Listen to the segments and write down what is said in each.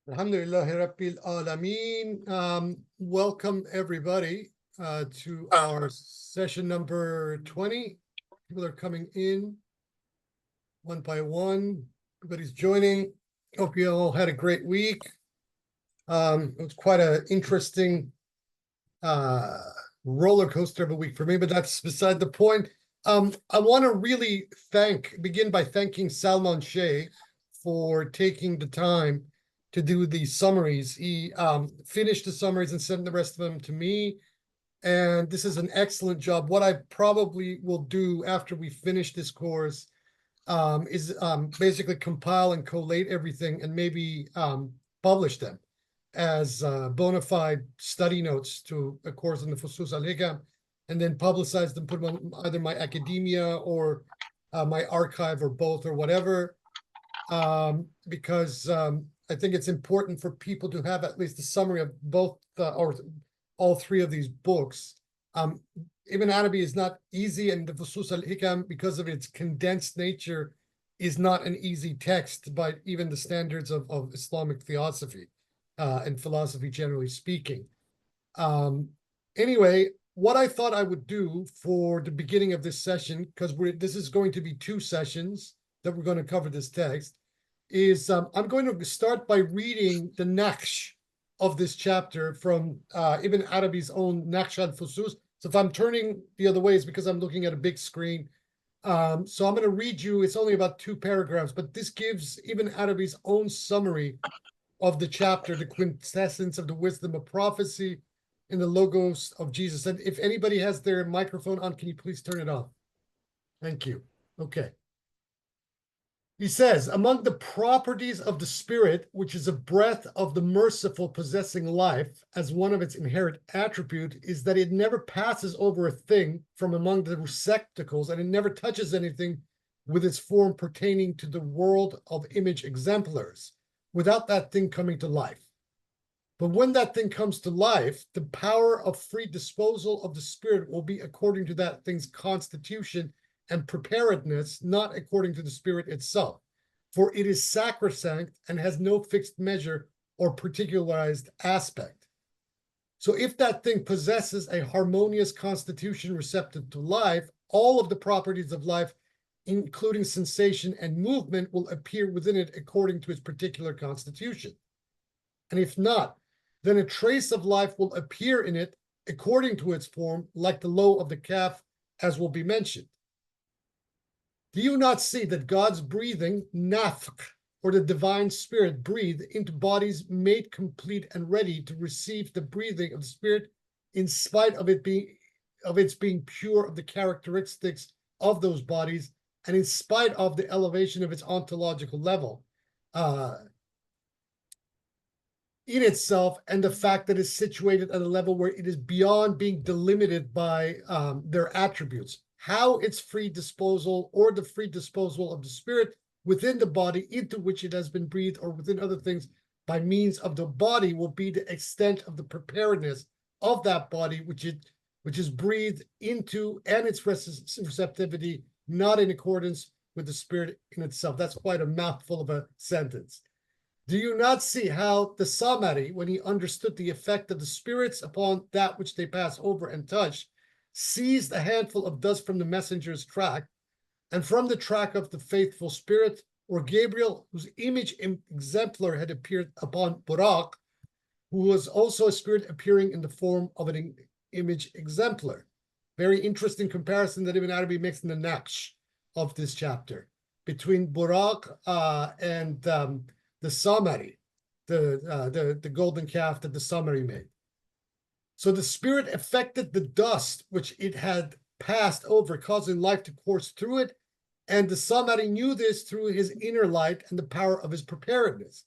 Alhamdulillahi Rabbil Alameen. Welcome everybody to our session number 20. People are coming in one by one. Everybody's joining. Hope you all had a great week. It was quite an interesting roller coaster of a week for me, but that's beside the point. I want to really begin by thanking Salman Sheikh for taking the time to do the summaries. He finished the summaries and sent the rest of them to me. And this is an excellent job. What I probably will do after we finish this course is basically compile and collate everything and maybe publish them as bona fide study notes to a course in the Fusus al-Hikam, and then publicize them, put them on either my academia or my archive or both or whatever, because I think it's important for people to have at least a summary of both or all three of these books. Ibn Arabi is not easy, and the Fusus al-Hikam, because of its condensed nature, is not an easy text by even the standards of Islamic theosophy and philosophy, generally speaking. Anyway, what I thought I would do for the beginning of this session, because this is going to be two sessions that we're going to cover this text, is I'm going to start by reading the Naqsh of this chapter from Ibn Arabi's own Naqsh al-Fusus. So if I'm turning the other way, it's because I'm looking at a big screen. So I'm going to read you, it's only about 2 paragraphs, but this gives Ibn Arabi's own summary of the chapter, the quintessence of the wisdom of prophecy in the logos of Jesus. And if anybody has their microphone on, can you please turn it on? Thank you. Okay. He says, among the properties of the Spirit, which is a breath of the merciful possessing life, as one of its inherent attribute, is that it never passes over a thing from among the receptacles, and it never touches anything with its form pertaining to the world of image exemplars, without that thing coming to life. But when that thing comes to life, the power of free disposal of the Spirit will be according to that thing's constitution and preparedness, not according to the Spirit itself. For it is sacrosanct and has no fixed measure or particularized aspect. So if that thing possesses a harmonious constitution receptive to life, all of the properties of life, including sensation and movement, will appear within it according to its particular constitution. And if not, then a trace of life will appear in it according to its form, like the low of the calf, as will be mentioned. Do you not see that God's breathing, nafq, or the divine spirit, breathe into bodies made complete and ready to receive the breathing of the Spirit, in spite of its being pure of the characteristics of those bodies, and in spite of the elevation of its ontological level in itself, and the fact that it's situated at a level where it is beyond being delimited by their attributes? How its free disposal or the free disposal of the Spirit within the body into which it has been breathed, or within other things by means of the body, will be the extent of the preparedness of that body which is breathed into, and its receptivity, not in accordance with the Spirit in itself. That's quite a mouthful of a sentence. Do you not see how the Samari, when he understood the effect of the spirits upon that which they pass over and touch, seized a handful of dust from the messenger's track, and from the track of the faithful spirit, or Gabriel, whose image exemplar had appeared upon Buraq, who was also a spirit appearing in the form of an image exemplar? Very interesting comparison that Ibn Arabi makes in the Naqsh of this chapter between Buraq and the Samari, the golden calf that the Samari made. So the Spirit affected the dust which it had passed over, causing life to course through it, and the Samari knew this through his inner light and the power of his preparedness.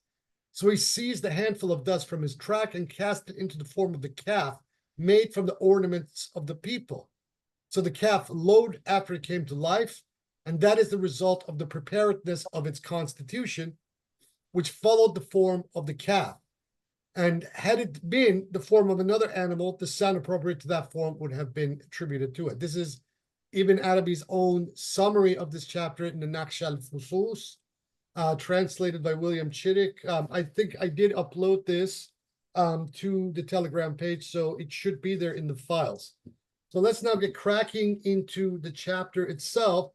So he seized a handful of dust from his track and cast it into the form of the calf, made from the ornaments of the people. So the calf lowed after it came to life, and that is the result of the preparedness of its constitution, which followed the form of the calf. And had it been the form of another animal, the sound appropriate to that form would have been attributed to it. This is Ibn Arabi's own summary of this chapter in the Naqsh al-Fusus. translated by William Chittick. I think I did upload this to the Telegram page, so it should be there in the files. So let's now get cracking into the chapter itself.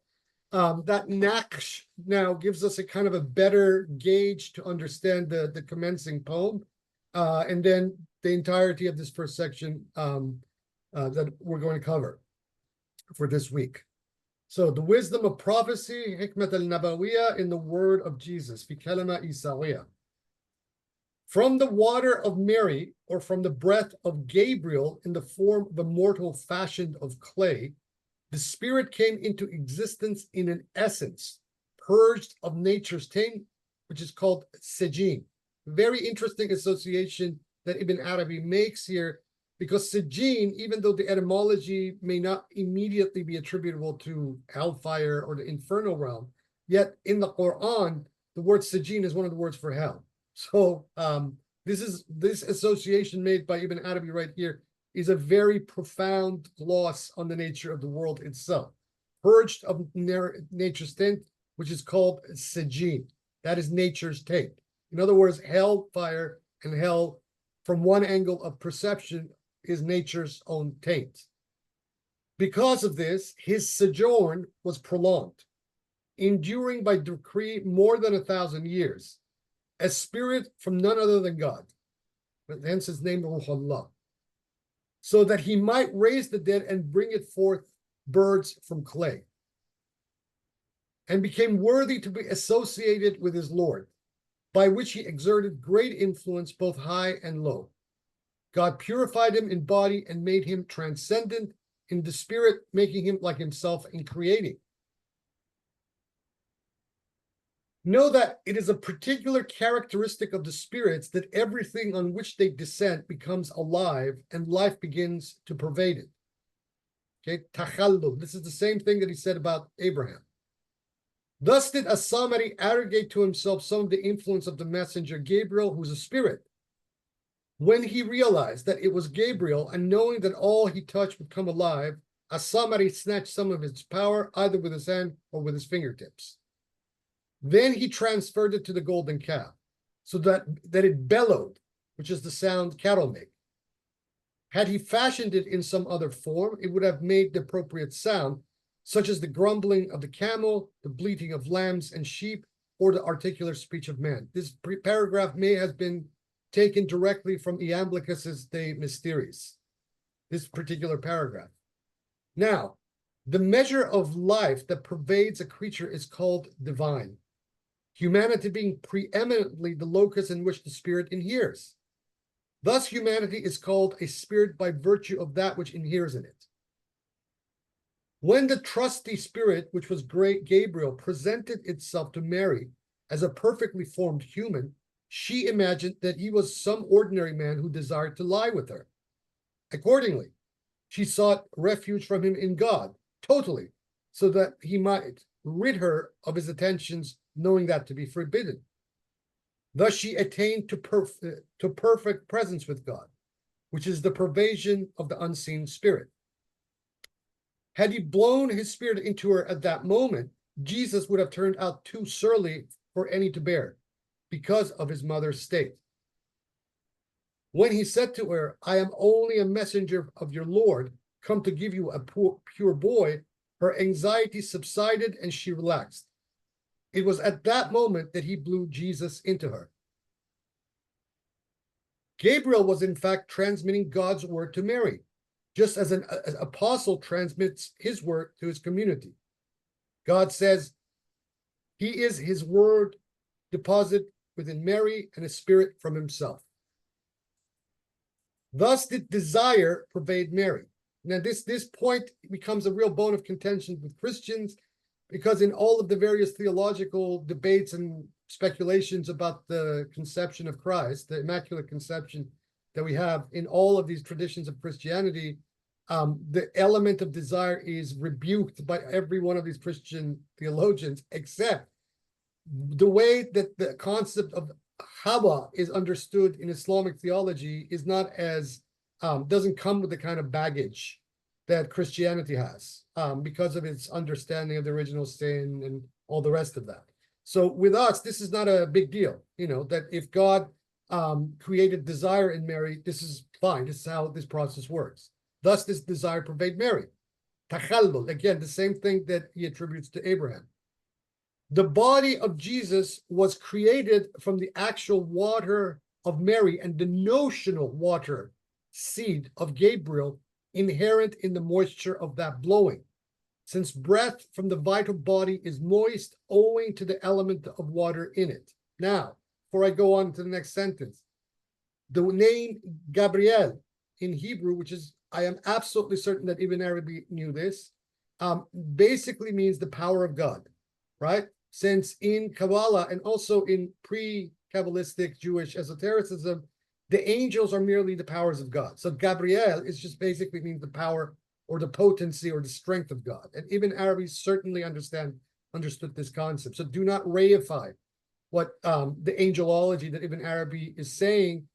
That Naksh now gives us a kind of a better gauge to understand the commencing poem, and then the entirety of this first section that we're going to cover for this week. So the wisdom of prophecy, hikmat al-nabawiyah, in the word of Jesus, fi kalama Isawiyah. From the water of Mary, or from the breath of Gabriel in the form of a mortal fashioned of clay, the spirit came into existence in an essence, purged of nature's taint, which is called sejin. Very interesting association that Ibn Arabi makes here, because sejin, even though the etymology may not immediately be attributable to hellfire or the infernal realm, yet in the Quran, the word sejin is one of the words for hell. So this association made by Ibn Arabi right here is a very profound gloss on the nature of the world itself. Purged of nature's taint, which is called sejin. That is nature's taint. In other words, hellfire and hell, from one angle of perception, is nature's own taint. Because of this, his sojourn was prolonged, enduring by decree more than 1,000 years, a spirit from none other than God, hence his name Ruhullah, so that he might raise the dead and bring it forth birds from clay, and became worthy to be associated with his Lord, by which he exerted great influence both high and low. God purified him in body and made him transcendent in the spirit, making him like himself in creating. Know that it is a particular characteristic of the spirits that everything on which they descend becomes alive and life begins to pervade it. Okay, takhallub. This is the same thing that he said about Abraham. Thus did As-Samari arrogate to himself some of the influence of the messenger Gabriel, who was a spirit. When he realized that it was Gabriel, and knowing that all he touched would come alive, As-Samari snatched some of its power, either with his hand or with his fingertips. Then he transferred it to the golden calf, so that it bellowed, which is the sound cattle make. Had he fashioned it in some other form, it would have made the appropriate sound, such as the grumbling of the camel, the bleating of lambs and sheep, or the articular speech of man. This paragraph may have been taken directly from Iamblichus's De Mysteries, this particular paragraph. Now, the measure of life that pervades a creature is called divine, humanity being preeminently the locus in which the spirit inheres. Thus, humanity is called a spirit by virtue of that which inheres in it. When the trusty spirit, which was great Gabriel, presented itself to Mary as a perfectly formed human, she imagined that he was some ordinary man who desired to lie with her. Accordingly, she sought refuge from him in God, totally, so that he might rid her of his attentions, knowing that to be forbidden. Thus she attained to perfect presence with God, which is the pervasion of the unseen spirit. Had he blown his spirit into her at that moment, Jesus would have turned out too surly for any to bear, because of his mother's state. When he said to her, I am only a messenger of your Lord, come to give you a pure boy, her anxiety subsided and she relaxed. It was at that moment that he blew Jesus into her. Gabriel was in fact transmitting God's word to Mary, just as an apostle transmits his word to his community. God says he is his word deposit within Mary and a spirit from himself. Thus did desire pervade Mary. Now this point becomes a real bone of contention with Christians, because in all of the various theological debates and speculations about the conception of Christ, the Immaculate Conception that we have in all of these traditions of Christianity, the element of desire is rebuked by every one of these Christian theologians, except the way that the concept of Hawa is understood in Islamic theology is not as, doesn't come with the kind of baggage that Christianity has, because of its understanding of the original sin and all the rest of that. So with us, this is not a big deal, that if God created desire in Mary, this is fine. This is how this process works. Thus, this desire pervade Mary. Tachallul, again, the same thing that he attributes to Abraham. The body of Jesus was created from the actual water of Mary and the notional water seed of Gabriel inherent in the moisture of that blowing, since breath from the vital body is moist owing to the element of water in it. Now, before I go on to the next sentence, the name Gabriel in Hebrew, which is, I am absolutely certain that Ibn Arabi knew this, basically means the power of God, right? Since in Kabbalah and also in pre-Kabbalistic Jewish esotericism, the angels are merely the powers of God. So Gabriel is just basically means the power or the potency or the strength of God. And Ibn Arabi certainly understood this concept. So do not reify what the angelology that Ibn Arabi is saying,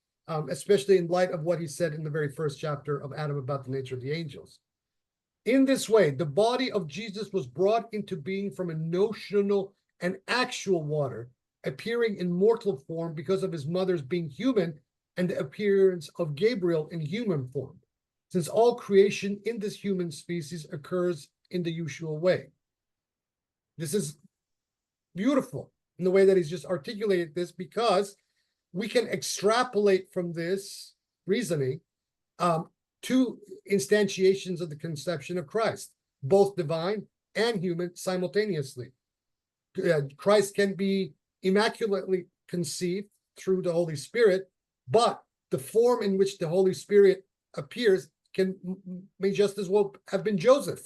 especially in light of what he said in the very first chapter of Adam about the nature of the angels. In this way, the body of Jesus was brought into being from a notional and actual water, appearing in mortal form because of his mother's being human and the appearance of Gabriel in human form, since all creation in this human species occurs in the usual way. This is beautiful in the way that he's just articulated this, because we can extrapolate from this reasoning two instantiations of the conception of Christ, both divine and human simultaneously. Christ can be immaculately conceived through the Holy Spirit, but the form in which the Holy Spirit appears may just as well have been Joseph,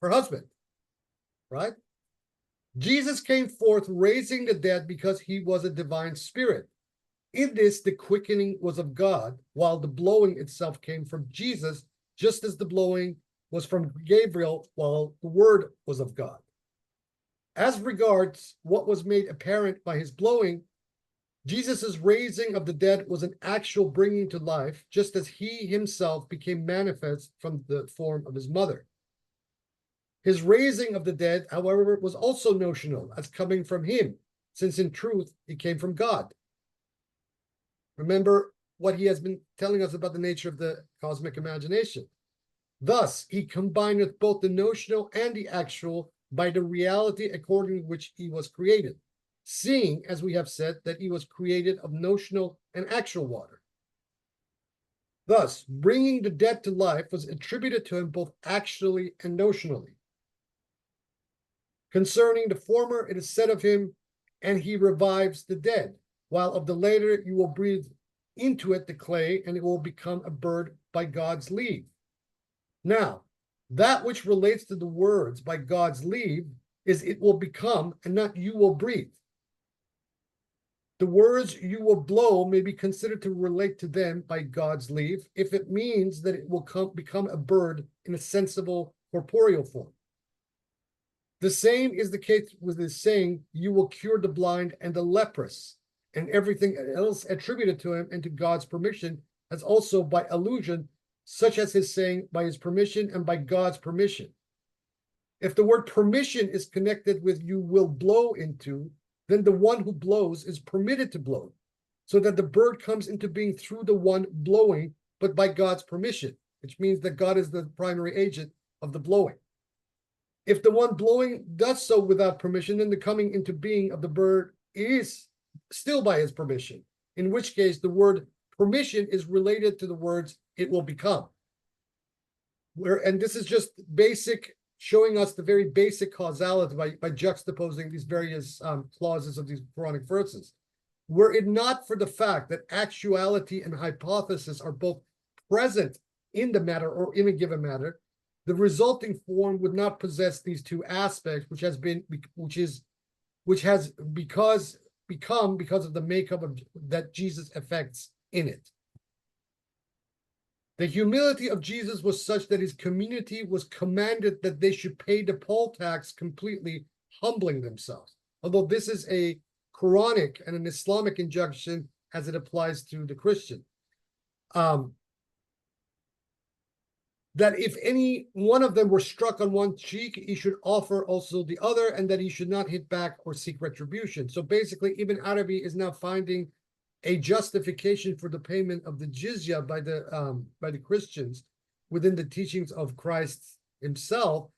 her husband, right? Jesus came forth raising the dead because he was a divine spirit. In this, the quickening was of God, while the blowing itself came from Jesus, just as the blowing was from Gabriel, while the word was of God. As regards what was made apparent by his blowing, Jesus' raising of the dead was an actual bringing to life, just as he himself became manifest from the form of his mother. His raising of the dead, however, was also notional, as coming from him, since in truth he came from God. Remember what he has been telling us about the nature of the cosmic imagination. Thus, he combineth both the notional and the actual by the reality according to which he was created, seeing, as we have said, that he was created of notional and actual water. Thus, bringing the dead to life was attributed to him both actually and notionally. Concerning the former, it is said of him, and he revives the dead, while of the later you will breathe into it the clay, and it will become a bird by God's leave. Now, that which relates to the words by God's leave is it will become, and not you will breathe. The words you will blow may be considered to relate to them by God's leave, if it means that it will become a bird in a sensible corporeal form. The same is the case with his saying, you will cure the blind and the leprous, and everything else attributed to him and to God's permission, as also by allusion, such as his saying, by his permission and by God's permission. If the word permission is connected with you will blow into, then the one who blows is permitted to blow, so that the bird comes into being through the one blowing, but by God's permission, which means that God is the primary agent of the blowing. If the one blowing does so without permission, then the coming into being of the bird is still by his permission, in which case the word permission is related to the words it will become. And this is just basic, showing us the very basic causality by juxtaposing these various clauses of these Quranic verses. Were it not for the fact that actuality and hypothesis are both present in the matter or in a given matter, the resulting form would not possess these two aspects, which has become because of the makeup of that Jesus affects in it. The humility of Jesus was such that his community was commanded that they should pay the poll tax completely, humbling themselves. Although this is a Quranic and an Islamic injunction as it applies to the Christian. that if any one of them were struck on one cheek, he should offer also the other, and that he should not hit back or seek retribution. So basically, Ibn Arabi is now finding a justification for the payment of the jizya by the Christians within the teachings of Christ himself,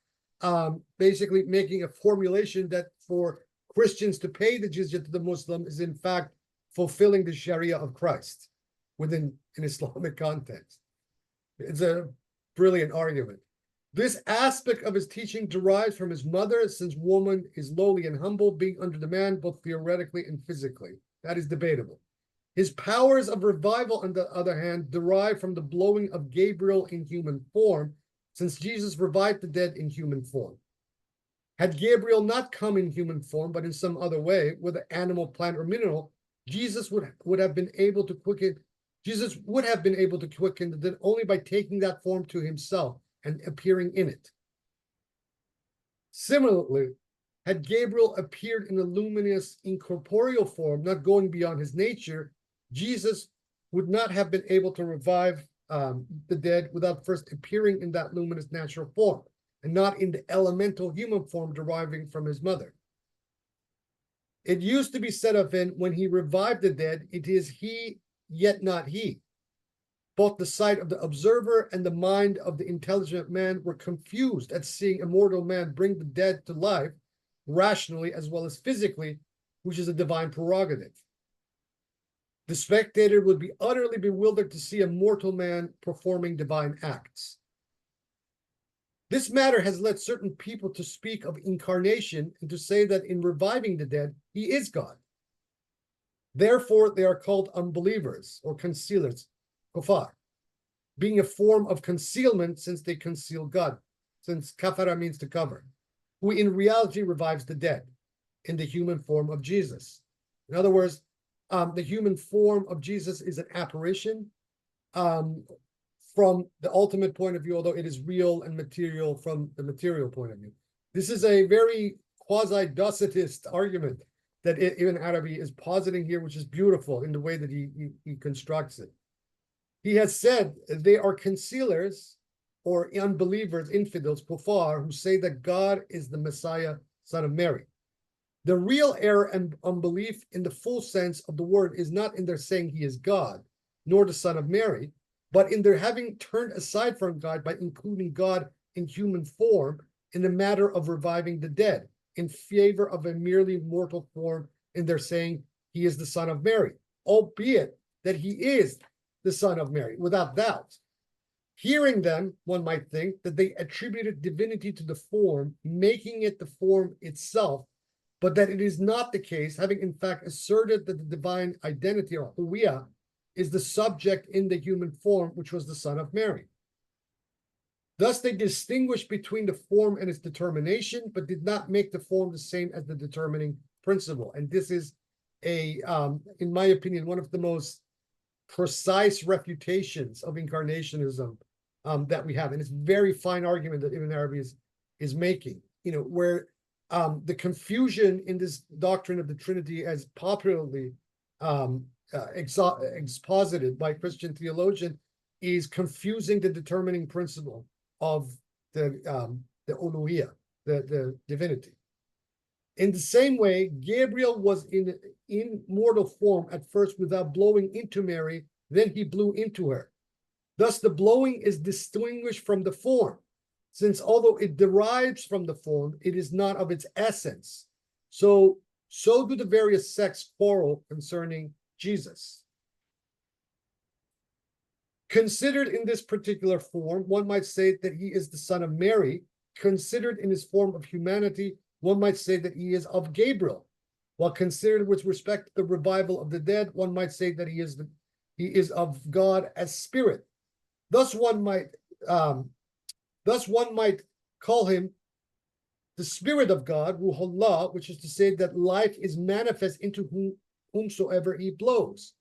basically making a formulation that for Christians to pay the jizya to the Muslim is in fact fulfilling the Sharia of Christ within an Islamic context. It's a brilliant argument. This aspect of his teaching derives from his mother, since woman is lowly and humble, being under the man both theoretically and physically. That is debatable. His powers of revival, on the other hand, derive from the blowing of Gabriel in human form, since Jesus revived the dead in human form. Had Gabriel not come in human form, but in some other way, whether animal, plant, or mineral, Jesus would have been able to quicken. Jesus would have been able to quicken the dead only by taking that form to himself and appearing in it. Similarly, had Gabriel appeared in a luminous incorporeal form, not going beyond his nature, Jesus would not have been able to revive the dead without first appearing in that luminous natural form, and not in the elemental human form deriving from his mother. It used to be said of him, when he revived the dead, it is he, yet not he. Both the sight of the observer and the mind of the intelligent man were confused at seeing a mortal man bring the dead to life, rationally as well as physically, which is a divine prerogative. The spectator would be utterly bewildered to see a mortal man performing divine acts. This matter has led certain people to speak of incarnation and to say that in reviving the dead, he is God. Therefore, they are called unbelievers or concealers, kufar, being a form of concealment since they conceal God, since kafara means to cover, who in reality revives the dead in the human form of Jesus. In other words, the human form of Jesus is an apparition from the ultimate point of view, although it is real and material from the material point of view. This is a very quasi-Docetist argument that Ibn Arabi is positing here, which is beautiful in the way that he constructs it. He has said they are concealers or unbelievers, infidels, kuffar, who say that God is the Messiah, son of Mary. The real error and unbelief in the full sense of the word is not in their saying he is God, nor the son of Mary, but in their having turned aside from God by including God in human form in the matter of reviving the dead, in favor of a merely mortal form in their saying he is the son of Mary, albeit that he is the son of Mary, without doubt. Hearing them, one might think that they attributed divinity to the form, making it the form itself, but that it is not the case, having in fact asserted that the divine identity, or huwiyah, is the subject in the human form, which was the son of Mary. Thus, they distinguished between the form and its determination, but did not make the form the same as the determining principle. And this is in my opinion, one of the most precise refutations of incarnationism that we have. And it's a very fine argument that Ibn Arabi is making, where the confusion in this doctrine of the Trinity, as popularly exposited by Christian theologian, is confusing the determining principle of the uluhiyah, the divinity. In the same way, Gabriel was in mortal form at first without blowing into Mary, then he blew into her. Thus, the blowing is distinguished from the form, since although it derives from the form, it is not of its essence. So do the various sects quarrel concerning Jesus. Considered in this particular form, one might say that he is the son of Mary. Considered in his form of humanity, one might say that he is of Gabriel. While considered with respect to the revival of the dead, one might say that he is of God as spirit. Thus one might call him the Spirit of God, Ruhullah, which is to say that life is manifest into whomsoever he blows.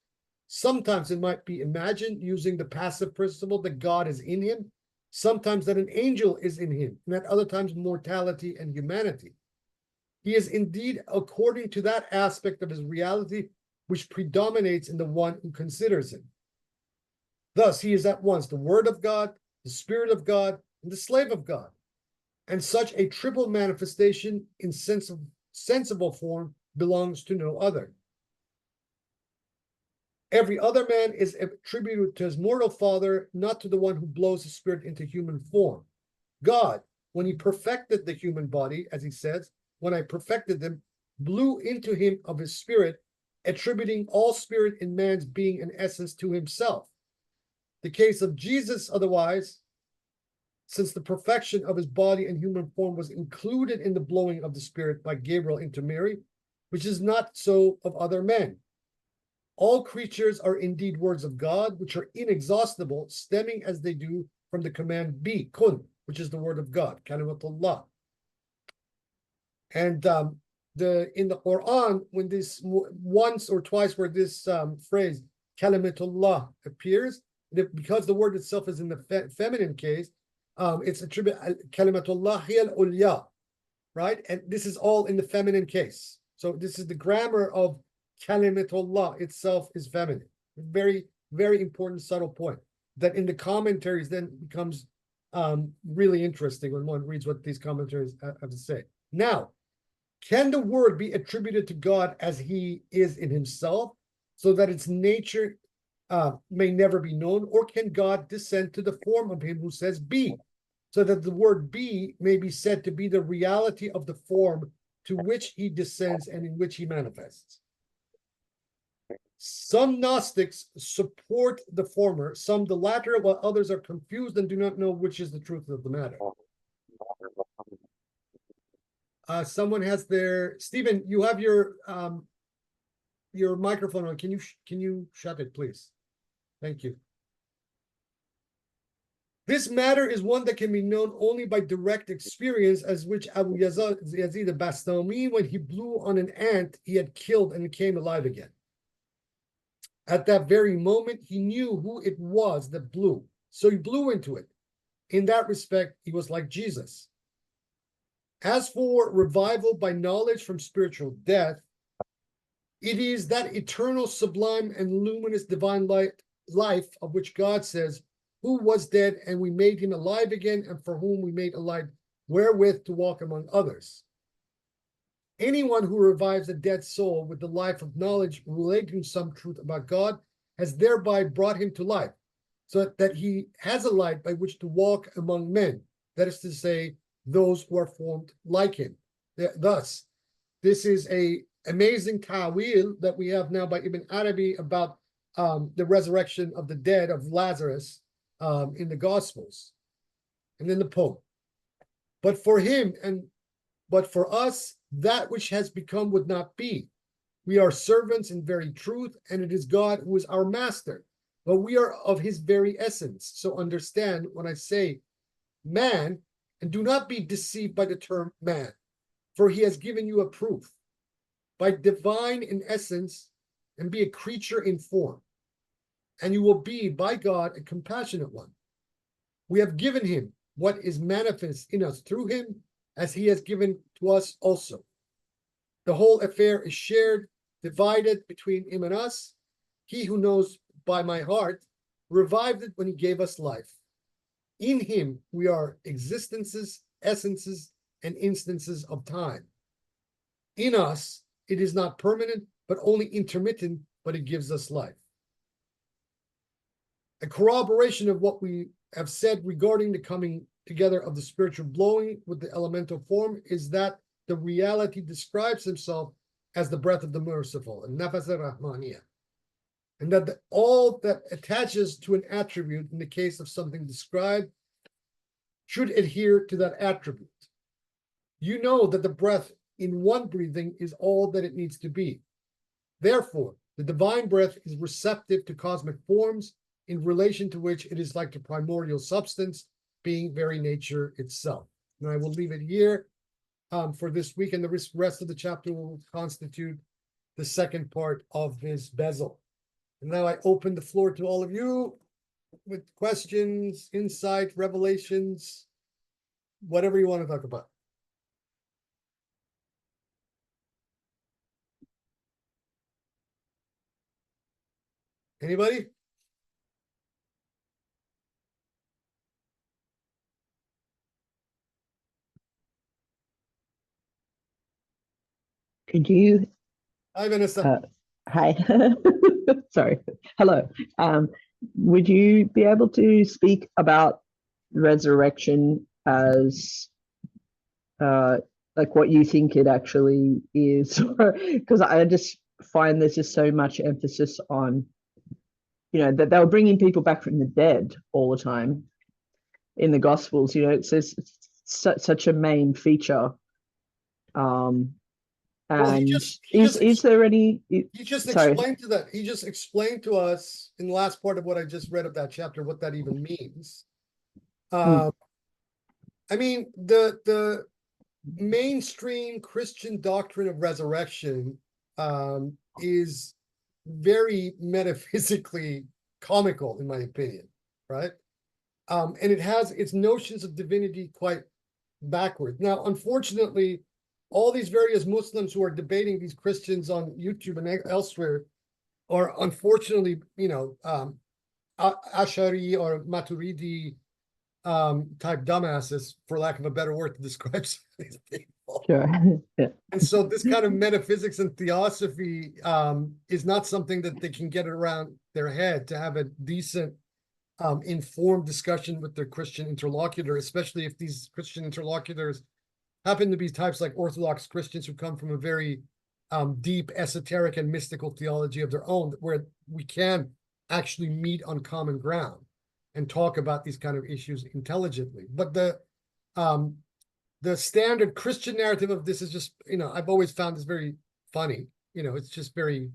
Sometimes it might be imagined using the passive principle that God is in him, sometimes that an angel is in him, and at other times mortality and humanity. He is indeed according to that aspect of his reality which predominates in the one who considers him. Thus, he is at once the Word of God, the Spirit of God, and the slave of God. And such a triple manifestation in sensible form belongs to no other. Every other man is attributed to his mortal father, not to the one who blows his spirit into human form. God, when he perfected the human body, as he says, when I perfected them, blew into him of his spirit, attributing all spirit in man's being and essence to himself. The case of Jesus, otherwise, since the perfection of his body and human form was included in the blowing of the spirit by Gabriel into Mary, which is not so of other men. All creatures are indeed words of God, which are inexhaustible, stemming as they do from the command be, kun, which is the word of God, kalimatullah. And in the Quran, when this once or twice where this phrase kalimatullah appears, because the word itself is in the feminine case, it's attributed kalimatullah hiya al-ulya, right? And this is all in the feminine case. So this is the grammar of kalimatullah itself is feminine. Very, very important, subtle point that in the commentaries then becomes really interesting when one reads what these commentaries have to say. Now, can the word be attributed to God as he is in himself, so that its nature may never be known, or can God descend to the form of him who says be, so that the word be may be said to be the reality of the form to which he descends and in which he manifests? Some Gnostics support the former, some the latter, while others are confused and do not know which is the truth of the matter. Someone has their Stephen. You have your microphone on. Can you shut it, please? Thank you. This matter is one that can be known only by direct experience, as which Abu Yazid al-Bastami, when he blew on an ant he had killed and it came alive again. At that very moment, he knew who it was that blew, so he blew into it. In that respect, he was like Jesus. As for revival by knowledge from spiritual death, it is that eternal, sublime, and luminous divine life of which God says, who was dead, and we made him alive again, and for whom we made alive wherewith to walk among others. Anyone who revives a dead soul with the life of knowledge relating some truth about God has thereby brought him to life, so that he has a light by which to walk among men, that is to say, those who are formed like him. Thus, this is an amazing ta'wil that we have now by Ibn Arabi about the resurrection of the dead of Lazarus in the Gospels and in the Pope. But for us, that which has become would not be. We are servants in very truth, and it is God who is our master. But we are of his very essence. So understand when I say man, and do not be deceived by the term man, for he has given you a proof. By divine in essence, and be a creature in form, and you will be, by God, a compassionate one. We have given him what is manifest in us through him, as he has given to us also. The whole affair is shared, divided between him and us. He who knows by my heart revived it when he gave us life. In him we are existences, essences, and instances of time. In us, it is not permanent, but only intermittent, but it gives us life. A corroboration of what we have said regarding the coming together of the spiritual blowing with the elemental form is that the reality describes himself as the breath of the merciful, and nafas al-Rahmaniyah, and that all that attaches to an attribute in the case of something described should adhere to that attribute. You know that the breath in one breathing is all that it needs to be. Therefore, the divine breath is receptive to cosmic forms, in relation to which it is like the primordial substance, being very nature itself. And I will leave it here for this week, and the rest of the chapter will constitute the second part of his Bezel. And now I open the floor to all of you with questions, insight, revelations, whatever you want to talk about. Anybody? Could you, Hi, Vanessa. uh, hi, sorry, hello. Would you be able to speak about resurrection as uh, like what you think it actually is? Because I just find there's just so much emphasis on, that they were bringing people back from the dead all the time in the Gospels. It says it's such a main feature. Um, Well, he and just he just is there any? he just Sorry. explained to that. He just explained to us in the last part of what I just read of that chapter what that even means. Mm, Um, I mean, the mainstream Christian doctrine of resurrection is very metaphysically comical, in my opinion, right? And it has its notions of divinity quite backward. Now, unfortunately, all these various Muslims who are debating these Christians on YouTube and elsewhere are unfortunately, Ashari or Maturidi type dumbasses, for lack of a better word to describe some of these people. sure. Yeah. And so this kind of metaphysics and theosophy is not something that they can get around their head to have a decent, informed discussion with their Christian interlocutor, especially if these Christian interlocutors happen to be types like Orthodox Christians who come from a very deep esoteric and mystical theology of their own, where we can actually meet on common ground and talk about these kind of issues intelligently. But the standard Christian narrative of this is just, I've always found this very funny. It's just very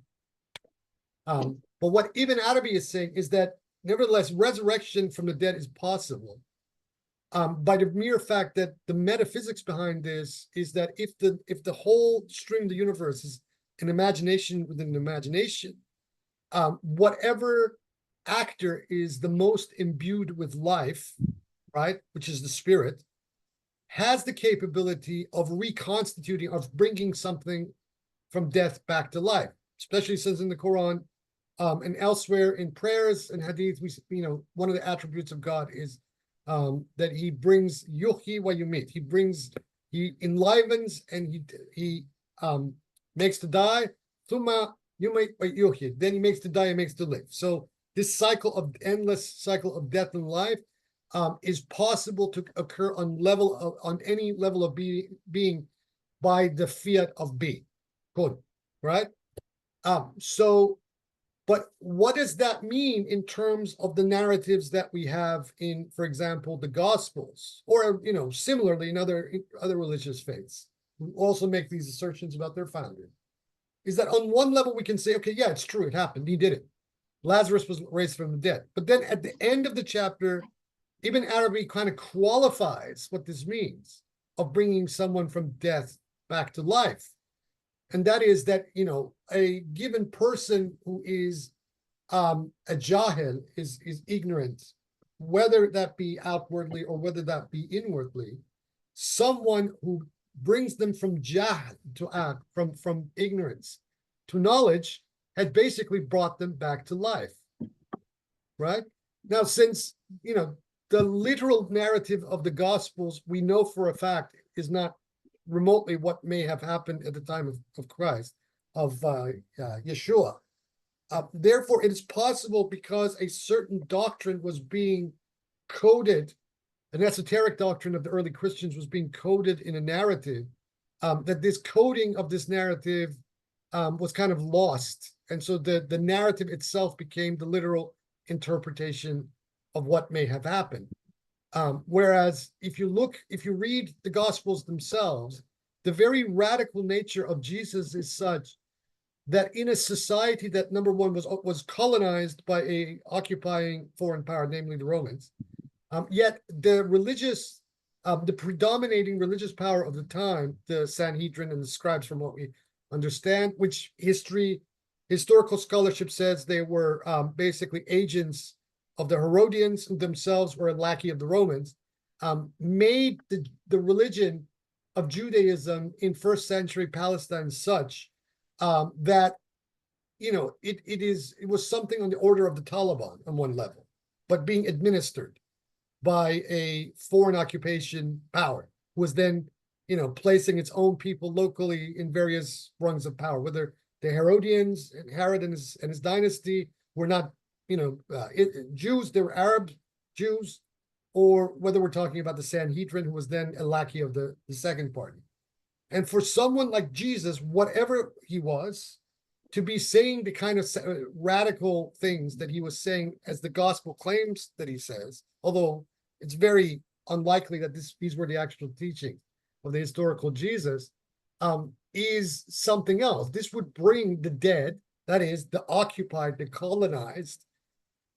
but what Ibn Arabi is saying is that nevertheless resurrection from the dead is possible, by the mere fact that the metaphysics behind this is that if the whole stream of the universe is an imagination within an imagination, whatever actor is the most imbued with life, right, which is the spirit, has the capability of reconstituting, of bringing something from death back to life, especially since in the Quran and elsewhere in prayers and hadith, one of the attributes of God is that he brings yuhyi wa yumit. He enlivens and he makes to die. Thumma yumit wa yuhyi. Then he makes to die and makes to live. So this endless cycle of death and life is possible to occur on any level of being by the fiat of being. Good, right? But what does that mean in terms of the narratives that we have in, for example, the Gospels, or similarly in other religious faiths, who also make these assertions about their founder? Is that on one level we can say, okay, yeah, it's true, it happened, he did it. Lazarus was raised from the dead. But then at the end of the chapter, Ibn Arabi kind of qualifies what this means of bringing someone from death back to life. And that is that, a given person who is a jahil, is ignorant, whether that be outwardly or whether that be inwardly, someone who brings them from jahl to act, from ignorance to knowledge, had basically brought them back to life, right? Now, since, the literal narrative of the Gospels, we know for a fact, is not remotely what may have happened at the time of Christ, of Yeshua. Therefore, it is possible, because a certain doctrine was being coded, an esoteric doctrine of the early Christians was being coded in a narrative, that this coding of this narrative was kind of lost. And so the narrative itself became the literal interpretation of what may have happened. Whereas if you read the Gospels themselves, the very radical nature of Jesus is such that in a society that, number one, was colonized by a occupying foreign power, namely the Romans, yet the predominating religious power of the time, the Sanhedrin and the scribes, from what we understand, which historical scholarship says they were basically agents of the Herodians, who themselves were a lackey of the Romans, made the religion of Judaism in first century Palestine such that it was something on the order of the Taliban on one level, but being administered by a foreign occupation power, who was then placing its own people locally in various rungs of power, whether the Herodians and Herod and his dynasty were not, Jews, they were Arab Jews, or whether we're talking about the Sanhedrin, who was then a lackey of the second party. And for someone like Jesus, whatever he was, to be saying the kind of radical things that he was saying, as the gospel claims that he says, although it's very unlikely that these were the actual teaching of the historical Jesus, is something else. This would bring the dead, that is, the occupied, the colonized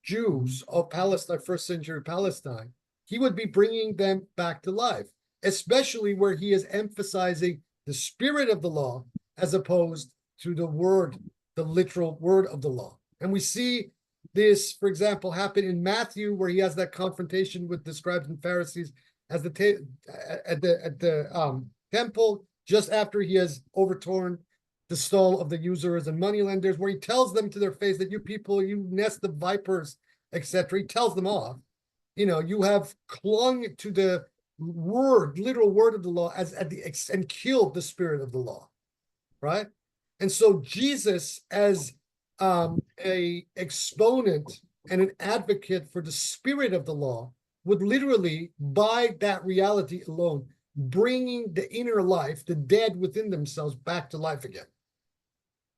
Jews of Palestine, first century Palestine, he would be bringing them back to life, especially where he is emphasizing the spirit of the law as opposed to the word, the literal word of the law. And we see this, for example, happen in Matthew, where he has that confrontation with the scribes and Pharisees at the temple, just after he has overturned the stall of the usurers and moneylenders, where he tells them to their face that you people, you nest of vipers, etc. He tells them off. You have clung to the word, literal word of the law, and killed the spirit of the law, right? And so Jesus, as a exponent and an advocate for the spirit of the law, would literally, by that reality alone, bringing the inner life, the dead within themselves, back to life again.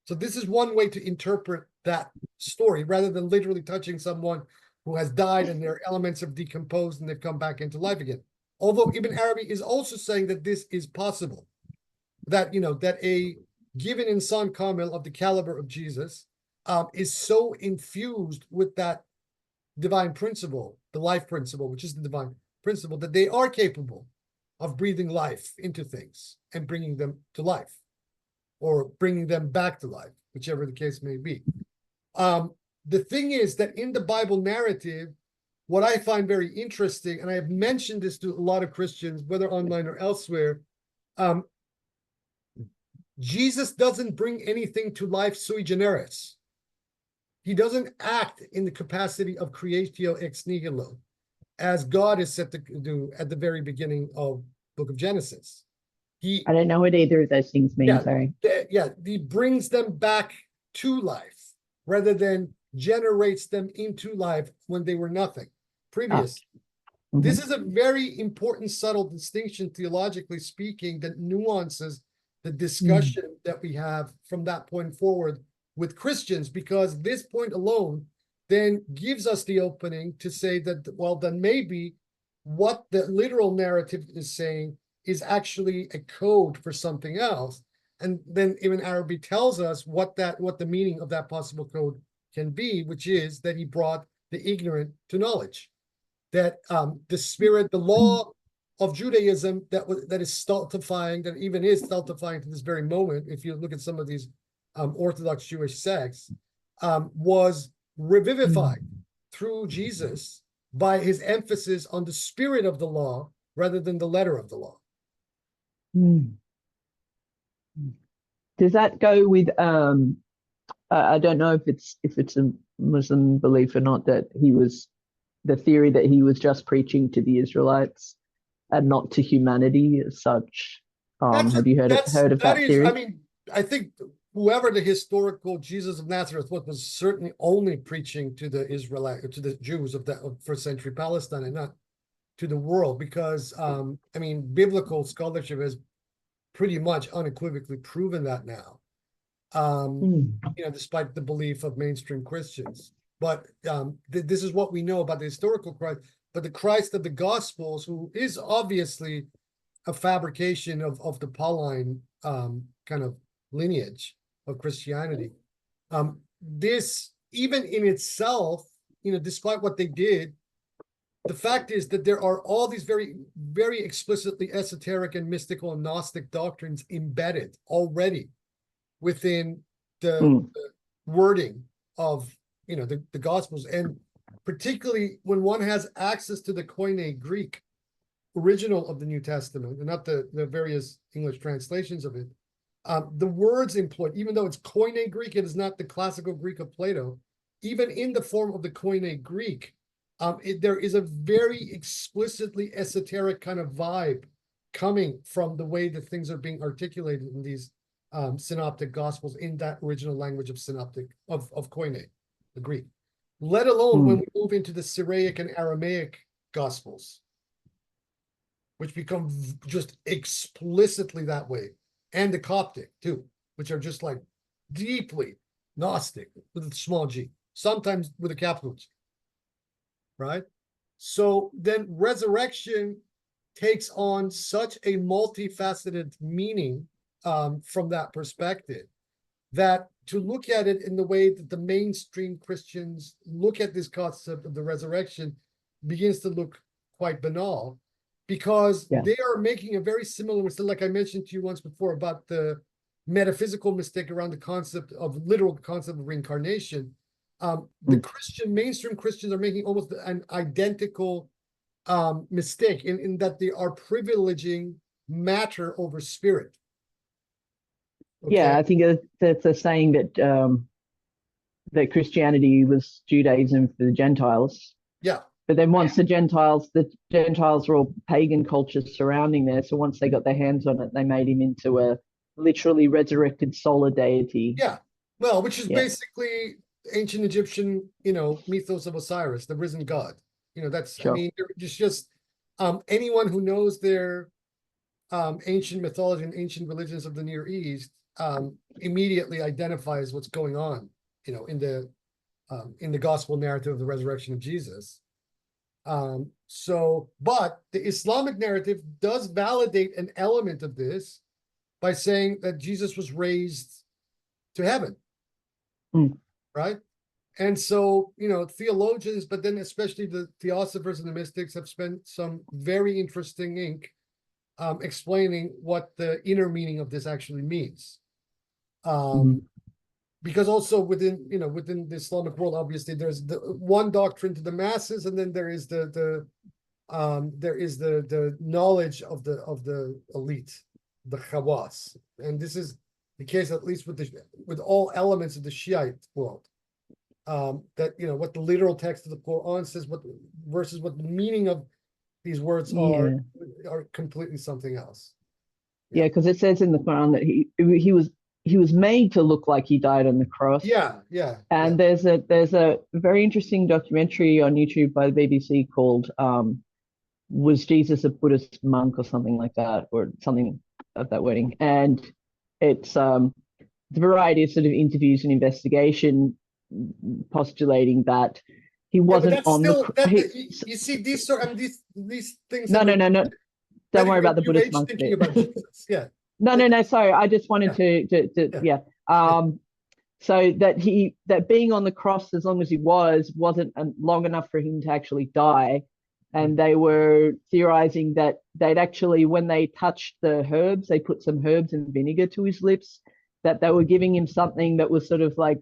So this is one way to interpret that story, rather than literally touching someone who has died and their elements have decomposed and they've come back into life again. Although Ibn Arabi is also saying that this is possible, that that a given insan kamil of the caliber of Jesus is so infused with that divine principle, the life principle, which is the divine principle, that they are capable of breathing life into things and bringing them to life, or bringing them back to life, whichever the case may be. The thing is that in the Bible narrative, what I find very interesting, and I have mentioned this to a lot of Christians, whether online or elsewhere, Jesus doesn't bring anything to life sui generis. He doesn't act in the capacity of creatio ex nihilo, as God is set to do at the very beginning of Book of Genesis. I don't know what either of those things mean, sorry. He brings them back to life, rather than generates them into life when they were nothing previous. This is a very important, subtle distinction, theologically speaking, that nuances the discussion that we have from that point forward with Christians, because this point alone then gives us the opening to say that, well, then maybe what the literal narrative is saying is actually a code for something else. And then Ibn Arabi tells us what the meaning of that possible code can be, which is that he brought the ignorant to knowledge. That the spirit, the law of Judaism that is stultifying, that even is stultifying to this very moment, if you look at some of these Orthodox Jewish sects, was revivified through Jesus by his emphasis on the spirit of the law rather than the letter of the law. Does that go with I don't know if it's a Muslim belief or not, that he was the theory that he was just preaching to the Israelites and not to humanity as such. Have you heard of that theory? I mean, I think whoever the historical Jesus of Nazareth was certainly only preaching to the Israelite, to the Jews of first century Palestine, and not to the world, because I mean, biblical scholarship has pretty much unequivocally proven that now. Despite the belief of mainstream Christians. But this is what we know about the historical Christ. But the Christ of the Gospels, who is obviously a fabrication of the Pauline kind of lineage of Christianity, this, even in itself, despite what they did, the fact is that there are all these very, very explicitly esoteric and mystical and Gnostic doctrines embedded already within the wording of the Gospels, and particularly when one has access to the Koine Greek original of the New Testament, and not the various English translations of it. The words employed, even though it's Koine Greek, it is not the classical Greek of Plato. Even in the form of the Koine Greek, there is a very explicitly esoteric kind of vibe coming from the way that things are being articulated in these synoptic gospels in that original language of synoptic of Koine, the Greek. Let alone when we move into the Syriac and Aramaic gospels, which become just explicitly that way, and the Coptic too, which are just like deeply Gnostic with a small g, sometimes with a capital G, right? So then resurrection takes on such a multifaceted meaning from that perspective, that to look at it in the way that the mainstream Christians look at this concept of the resurrection begins to look quite banal, because they are making a very similar mistake, like I mentioned to you once before, about the metaphysical mistake around the concept of literal concept of reincarnation. The mainstream Christians are making almost an identical mistake in that they are privileging matter over spirit. Okay. Yeah, I think that's a saying that that Christianity was Judaism for the Gentiles. Yeah. But then once the Gentiles were all pagan cultures surrounding there. So once they got their hands on it, they made him into a literally resurrected solar deity. Yeah. Well, which is basically ancient Egyptian, mythos of Osiris, the risen god. That's, I mean, just anyone who knows their ancient mythology and ancient religions of the Near East immediately identifies what's going on, in the gospel narrative of the resurrection of Jesus. But the Islamic narrative does validate an element of this by saying that Jesus was raised to heaven, right? And so, theologians, but then especially the theosophers and the mystics, have spent some very interesting ink explaining what the inner meaning of this actually means. Because also within the Islamic world, obviously there's the one doctrine to the masses, and then there is the knowledge of the elite, the khawas, and this is the case at least with all elements of the Shiite world. That what the literal text of the Quran says, versus what the meaning of these words are completely something else. Yeah, because it says in the Quran that he was made to look like he died on the cross. Yeah. And there's a very interesting documentary on YouTube by the BBC called "Was Jesus a Buddhist Monk" or something like that, or something of that wording. And it's the variety of sort of interviews and investigation postulating that he wasn't on you see these things. No. Don't worry about the Buddhist monk thinking about Jesus. Yeah. No. Sorry, I just wanted to. So that being on the cross as long as he wasn't long enough for him to actually die, and they were theorizing that they'd actually, when they touched the herbs, they put some herbs and vinegar to his lips, that they were giving him something that was sort of like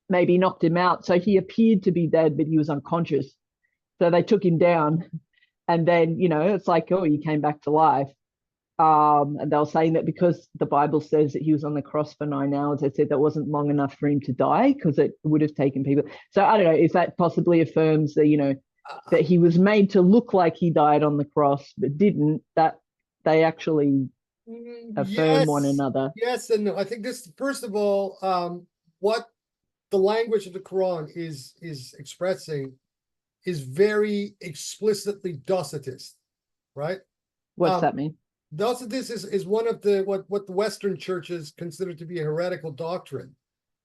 maybe knocked him out. So he appeared to be dead, but he was unconscious. So they took him down, and then it's like, oh, he came back to life. And they were saying that because the Bible says that he was on the cross for 9 hours, they said that wasn't long enough for him to die, because it would have taken people. So I don't know if that possibly affirms that, that he was made to look like he died on the cross, but didn't, that they actually affirm one another. Yes and no. I think this, first of all, what the language of the Quran is expressing is very explicitly Docetist, right? What's that mean? Docetist is one of what the Western churches consider to be a heretical doctrine,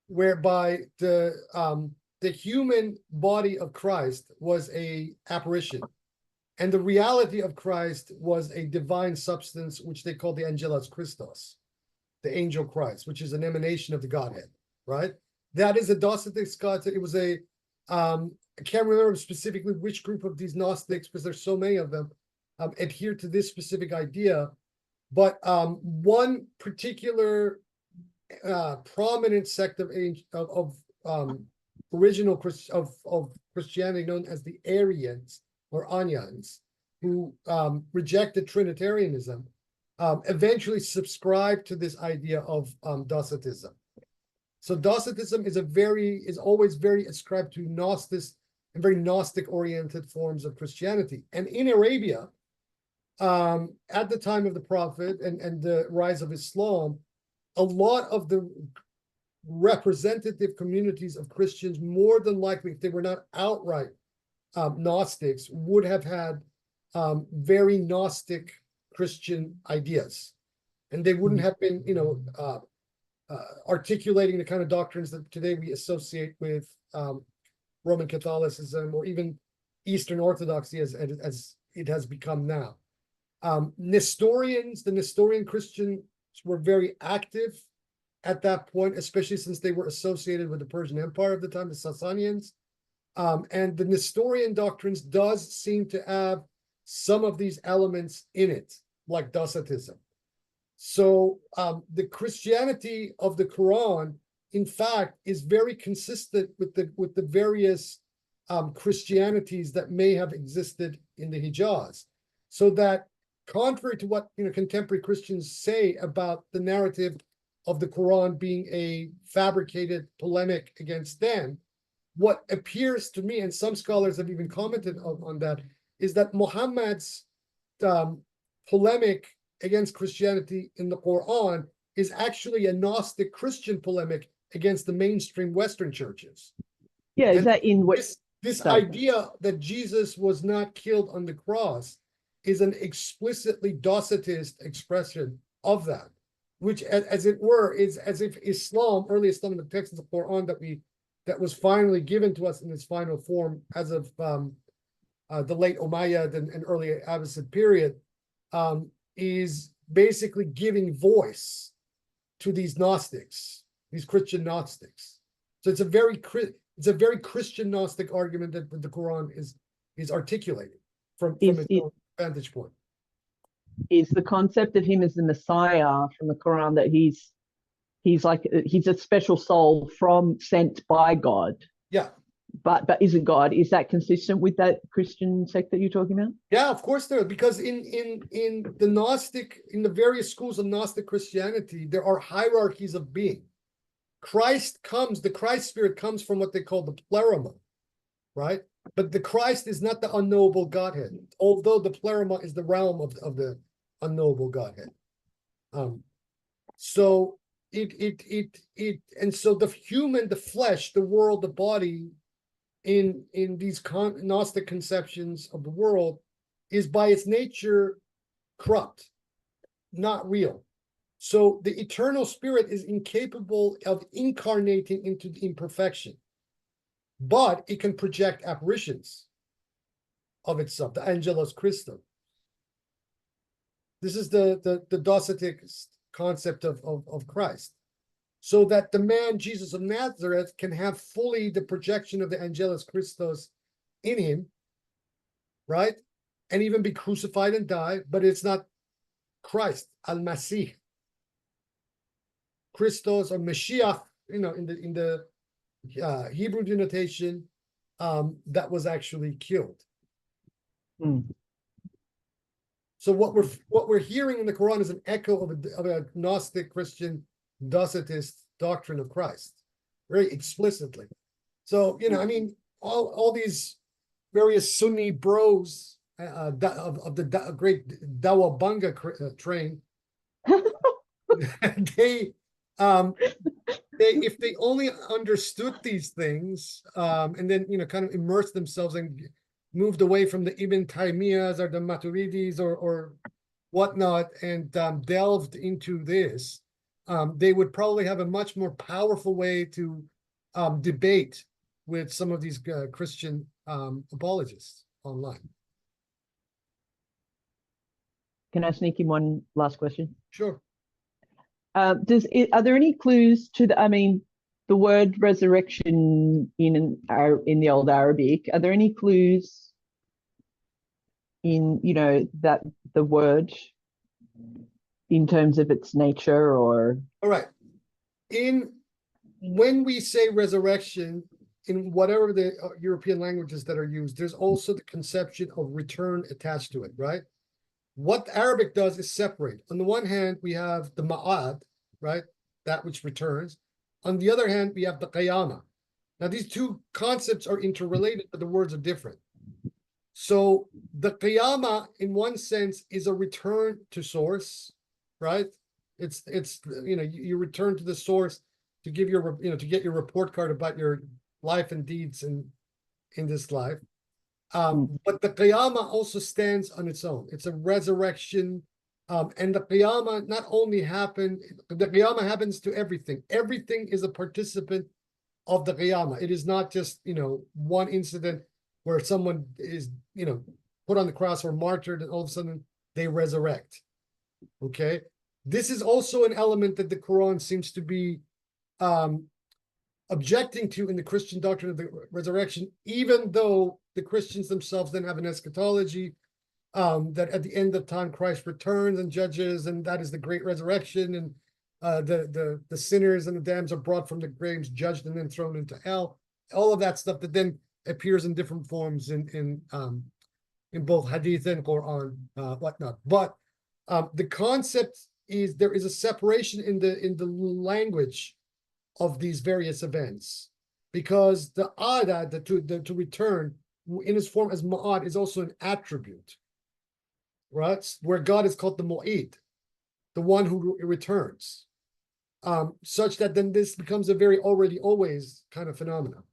whereby the human body of Christ was a apparition, and the reality of Christ was a divine substance, which they call the Angelos Christos, the angel Christ, which is an emanation of the Godhead, right? That is a Docetist concept. It was I can't remember specifically which group of these Gnostics, because there's so many of them, adhere to this specific idea. But one particular prominent sect of original Christianity, known as the Arians or Anyans, who rejected Trinitarianism, eventually subscribed to this idea of Docetism. So Docetism is always very ascribed to Gnostic and very Gnostic-oriented forms of Christianity. And in Arabia, at the time of the Prophet and the rise of Islam, a lot of the representative communities of Christians, more than likely, if they were not outright Gnostics, would have had very Gnostic Christian ideas. And they wouldn't have been, articulating the kind of doctrines that today we associate with Roman Catholicism or even Eastern Orthodoxy as it has become now. The Nestorian Christians were very active at that point, especially since they were associated with the Persian Empire of the time, the Sassanians. And the Nestorian doctrines does seem to have some of these elements in it, like Docetism. So the Christianity of the Quran, in fact, is very consistent with the various Christianities that may have existed in the Hijaz. So that, contrary to what contemporary Christians say about the narrative of the Quran being a fabricated polemic against them, what appears to me, and some scholars have even commented on that, is that Muhammad's polemic against Christianity in the Quran is actually a Gnostic Christian polemic against the mainstream Western churches. Yeah, is And that in what? this idea that Jesus was not killed on the cross is an explicitly Docetist expression of that, which, as it were, is as if Islam, early Islam, in the text of the Quran that was finally given to us in its final form as of the late Umayyad and early Abbasid period, is basically giving voice to these Gnostics, these Christian Gnostics. So it's a very Christian Gnostic argument that the Quran is articulating from its own vantage point. Is the concept of him as the Messiah from the Quran that he's a special soul sent by God? Yeah. But isn't God? Is that consistent with that Christian sect that you're talking about? Yeah, of course there is, because in the various schools of Gnostic Christianity, there are hierarchies of being. The Christ spirit comes from what they call the pleroma, right? But the Christ is not the unknowable Godhead, although the pleroma is the realm of the unknowable Godhead. So and so the human, the flesh, the world, the body, in these Gnostic conceptions of the world, is by its nature corrupt, not real. So the eternal spirit is incapable of incarnating into the imperfection, but it can project apparitions of itself, the Angelos Christo. This is the Docetic concept of Christ. So that the man Jesus of Nazareth can have fully the projection of the Angelus Christos in him, right? And even be crucified and die, but it's not Christ, al-Masih. Christos or Mashiach, in the Hebrew denotation, that was actually killed. So what we're hearing in the Quran is an echo of a Gnostic Christian Docetist doctrine of Christ, very explicitly. So all these various Sunni bros of the great Dawabanga train, they if they only understood these things, and then kind of immersed themselves and moved away from the Ibn Taymiyyahs or the Maturidis or whatnot, and delved into this, they would probably have a much more powerful way to debate with some of these Christian apologists online. Can I sneak in one last question? Sure. Are there any clues to the word resurrection in the old Arabic? Are there any clues in that the word in terms of its nature? Or all right, when we say resurrection in whatever the European languages that are used, there's also the conception of return attached to it, right? What Arabic does is separate. On the one hand, we have the ma'ad, right? That which returns. On the other hand, we have the qiyamah. Now, these two concepts are interrelated, but the words are different. So the qiyamah, in one sense, is a return to source, right? It's you return to the source to give your to get your report card about your life and deeds in this life. But the qiyamah also stands on its own. It's a resurrection. And the qiyamah not only the qiyamah happens to everything. Everything is a participant of the qiyamah. It is not just, one incident where someone is, put on the cross or martyred and all of a sudden they resurrect. Okay. This is also an element that the Quran seems to be objecting to in the Christian doctrine of the resurrection, even though the Christians themselves then have an eschatology, that at the end of time Christ returns and judges, and that is the great resurrection, and the sinners and the damned are brought from the graves, judged, and then thrown into hell. All of that stuff that then appears in different forms in both Hadith and Quran, whatnot. But the concept is there is a separation in the language of these various events, because the ada, to return in his form as ma'ad, is also an attribute, right? Where God is called the mu'id, the one who returns, such that then this becomes a very already always kind of phenomenon,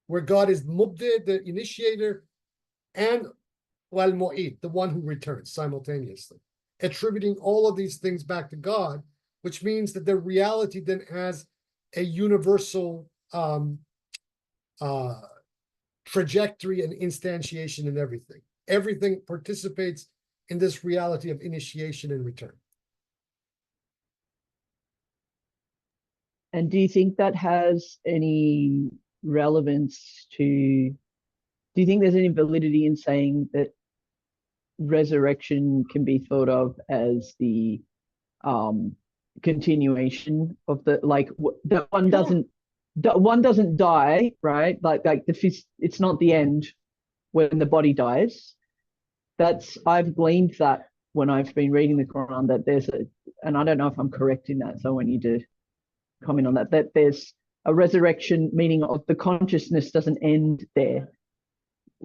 where God is mubdi, the initiator, and wal mu'id, the one who returns simultaneously, attributing all of these things back to God, which means that the reality then has a universal trajectory and instantiation in everything. Everything participates in this reality of initiation and return. And do you think that has any relevance to, do you think there's any validity in saying that resurrection can be thought of as the continuation of the, like, that one doesn't die, right? Like it's not the end when the body dies. I've gleaned that when I've been reading the Quran, that there's and I don't know if I'm correct in that, so I want you to comment on that there's a resurrection, meaning of the consciousness doesn't end there.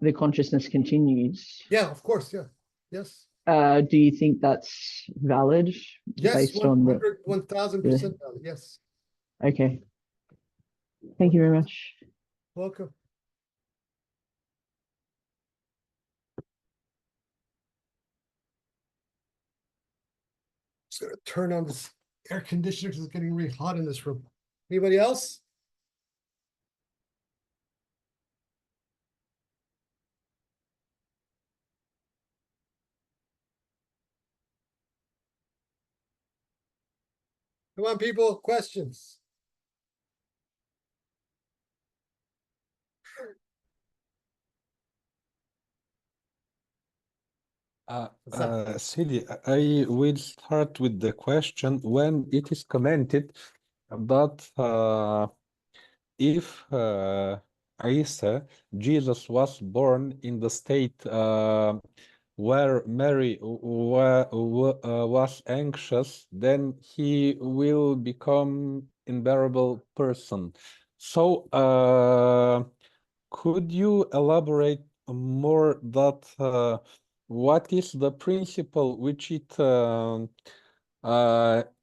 The consciousness continues. Yeah, of course. Yeah. Yes. Do you think that's valid? Yes, based on 1000% valid. Yes. Okay. Thank you very much. Welcome. Just gonna turn on this air conditioner because it's getting really hot in this room. Anybody else? Come on, people, questions. Sidi, I will start with the question when it is commented that if Isa, Jesus was born in the state where Mary was anxious, then he will become unbearable person. So could you elaborate more that what is the principle which it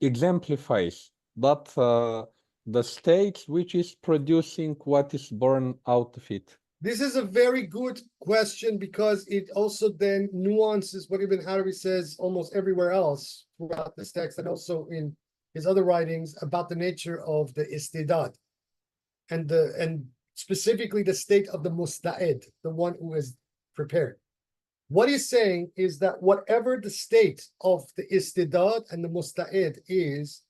exemplifies that the state which is producing what is born out of it? This is a very good question because it also then nuances what Ibn Arabi says almost everywhere else throughout this text and also in his other writings about the nature of the istidad and specifically the state of the musta'id, the one who is prepared. What he's saying is that whatever the state of the istidad and the musta'id is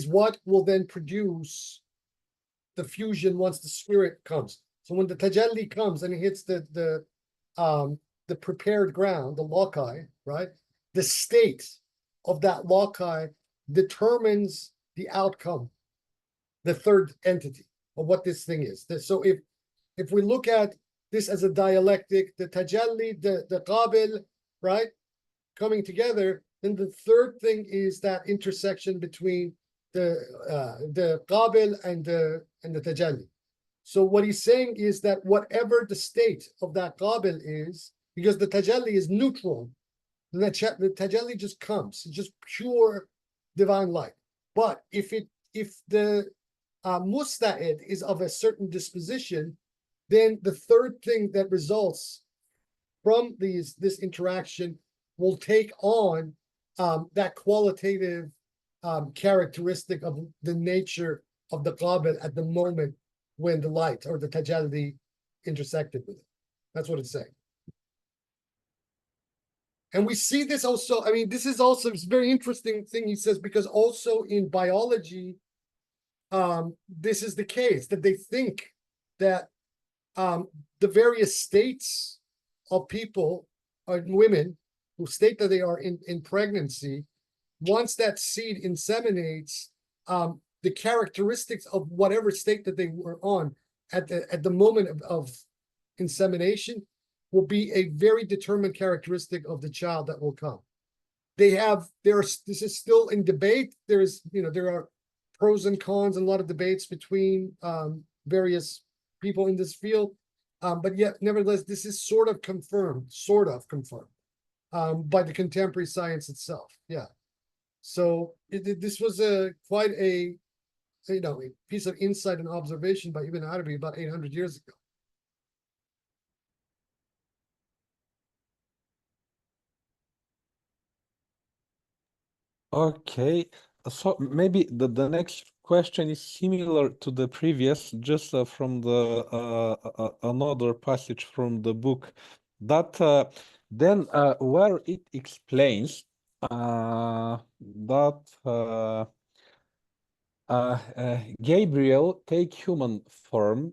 what will then produce the fusion once the spirit comes. So when the tajalli comes and it hits the prepared ground, the loci, right? The state of that loci determines the outcome, the third entity of what this thing is. So if we look at this as a dialectic, the tajalli, the qabil, right, coming together, then the third thing is that intersection between the qabil and the tajalli. So what he's saying is that whatever the state of that Qabel is, because the tajalli is neutral, the tajalli just comes, it's just pure divine light. But if the musta'id is of a certain disposition, then the third thing that results from this interaction will take on that qualitative characteristic of the nature of the Qabel at the moment when the light or the tajalli intersected with it. That's what it's saying. And we see this also, I mean, this is also it's a very interesting thing he says, because also in biology, this is the case, that they think that the various states of people or women who state that they are in pregnancy, once that seed inseminates, the characteristics of whatever state that they were on at the moment of insemination will be a very determined characteristic of the child that will come. This is still in debate. There are pros and cons and a lot of debates between various people in this field. But yet, nevertheless, this is sort of confirmed by the contemporary science itself. Yeah. So this was quite a piece of insight and observation by Ibn Arabi about 800 years ago. Okay, so maybe the next question is similar to the previous, just from the another passage from the book, that then where it explains that Gabriel take human form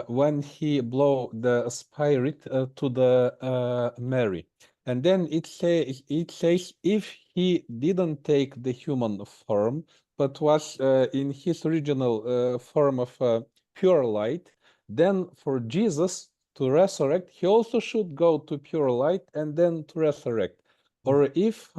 when he blow the spirit to the Mary. And then it says if he didn't take the human form, but was in his original form of pure light, then for Jesus to resurrect, he also should go to pure light and then to resurrect. Or if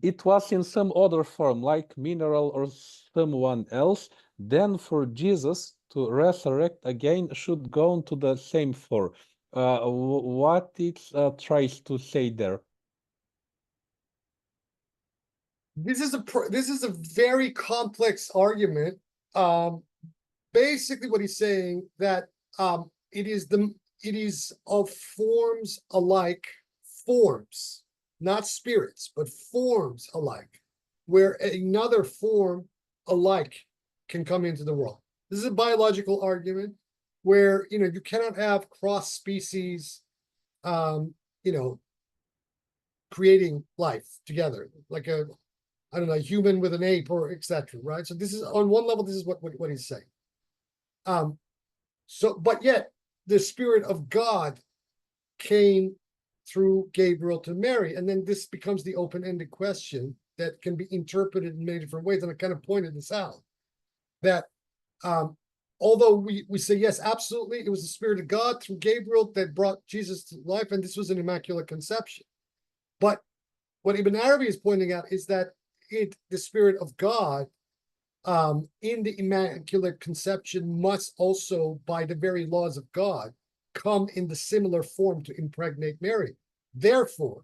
it was in some other form, like mineral or someone else, then for Jesus to resurrect again should go into the same form. What it tries to say there? This is a very complex argument. Basically, what he's saying that it is of forms alike, forms, not spirits, but forms alike, where another form alike can come into the world. This is a biological argument where you cannot have cross species, creating life together, like a human with an ape or etc. Right? So this is on one level. This is what he's saying. But yet the Spirit of God came through Gabriel to Mary, and then this becomes the open-ended question that can be interpreted in many different ways. And I kind of pointed this out, that although we say yes, absolutely, it was the Spirit of God through Gabriel that brought Jesus to life, and this was an immaculate conception. But what Ibn Arabi is pointing out is that the Spirit of God in the immaculate conception must also, by the very laws of God, come in the similar form to impregnate Mary. Therefore,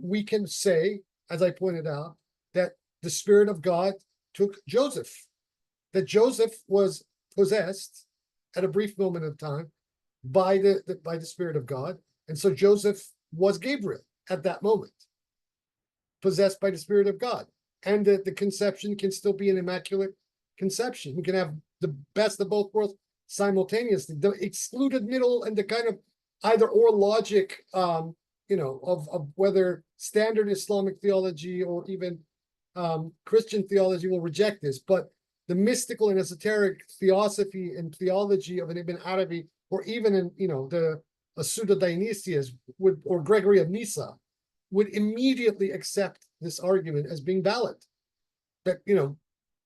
we can say, as I pointed out, that the Spirit of God took Joseph, that Joseph was possessed at a brief moment of time by the Spirit of God, and so Joseph was Gabriel at that moment, possessed by the Spirit of God. And that the conception can still be an immaculate conception. We can have the best of both worlds simultaneously. The excluded middle and the kind of either or logic, of whether standard Islamic theology or even Christian theology will reject this. But the mystical and esoteric theosophy and theology of an Ibn Arabi, or even in the Pseudo-Dionysius or Gregory of Nyssa, would immediately accept this argument as being valid. That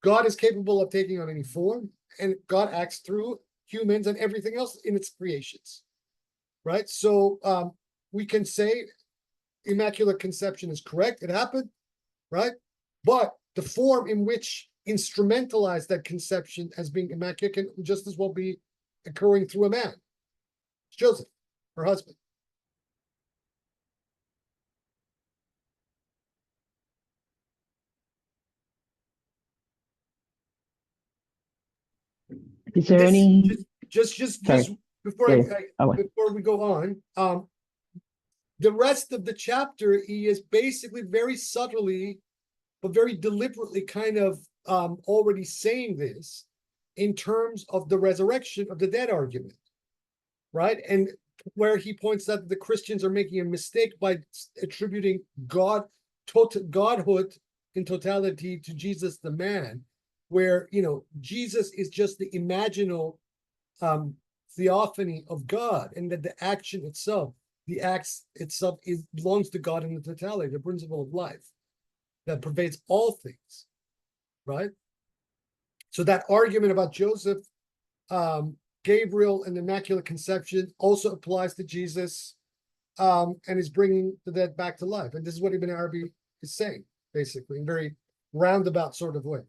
God is capable of taking on any form, and God acts through humans and everything else in its creations, right? So we can say Immaculate Conception is correct, it happened, right? But the form in which instrumentalize that conception as being immaculate can just as well be occurring through a man. Joseph, her husband. Is there This- any? just Sorry. before Yeah. before we go on, the rest of the chapter, he is basically very subtly, but very deliberately kind of already saying this in terms of the resurrection of the dead argument, right? And where he points out that the Christians are making a mistake by attributing godhood in totality to Jesus the man, where Jesus is just the imaginal theophany of God, and that the action itself, the acts itself, belongs to God in the totality, the principle of life that pervades all things, right? So that argument about Joseph, Gabriel, and the Immaculate Conception also applies to Jesus, and is bringing the dead back to life. And this is what Ibn Arabi is saying, basically, in a very roundabout sort of way.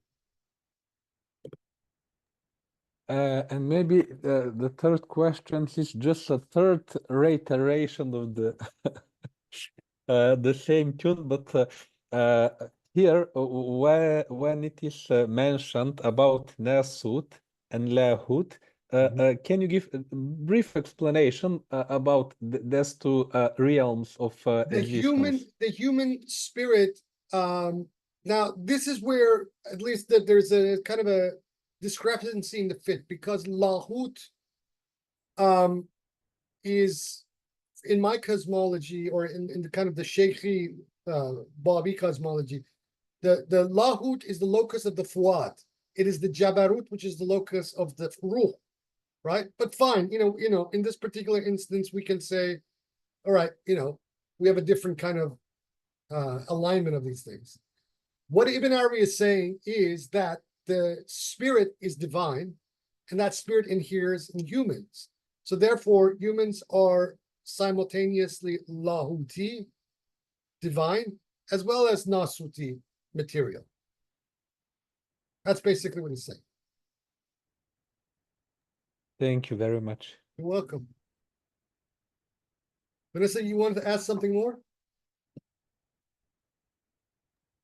And maybe the third question is just a third reiteration of the same tune, but here, when it is mentioned about Nasut and Lahut, can you give a brief explanation about these two realms of existence? The human spirit. Now, this is where at least that there's a kind of a discrepancy in the fit, because Lahut is, in my cosmology, or in the kind of the Sheikhi Babi cosmology, the Lahut is the locus of the Fuad. It is the Jabarut, which is the locus of the Ruh, right? But fine, in this particular instance, we can say, all right, we have a different kind of alignment of these things. What Ibn Arabi is saying is that the spirit is divine, and that spirit inheres in humans. So therefore, humans are simultaneously Lahuti, divine, as well as Nasuti, material. That's basically what he's saying. Thank you very much. You're welcome. Vanessa, you wanted to ask something more?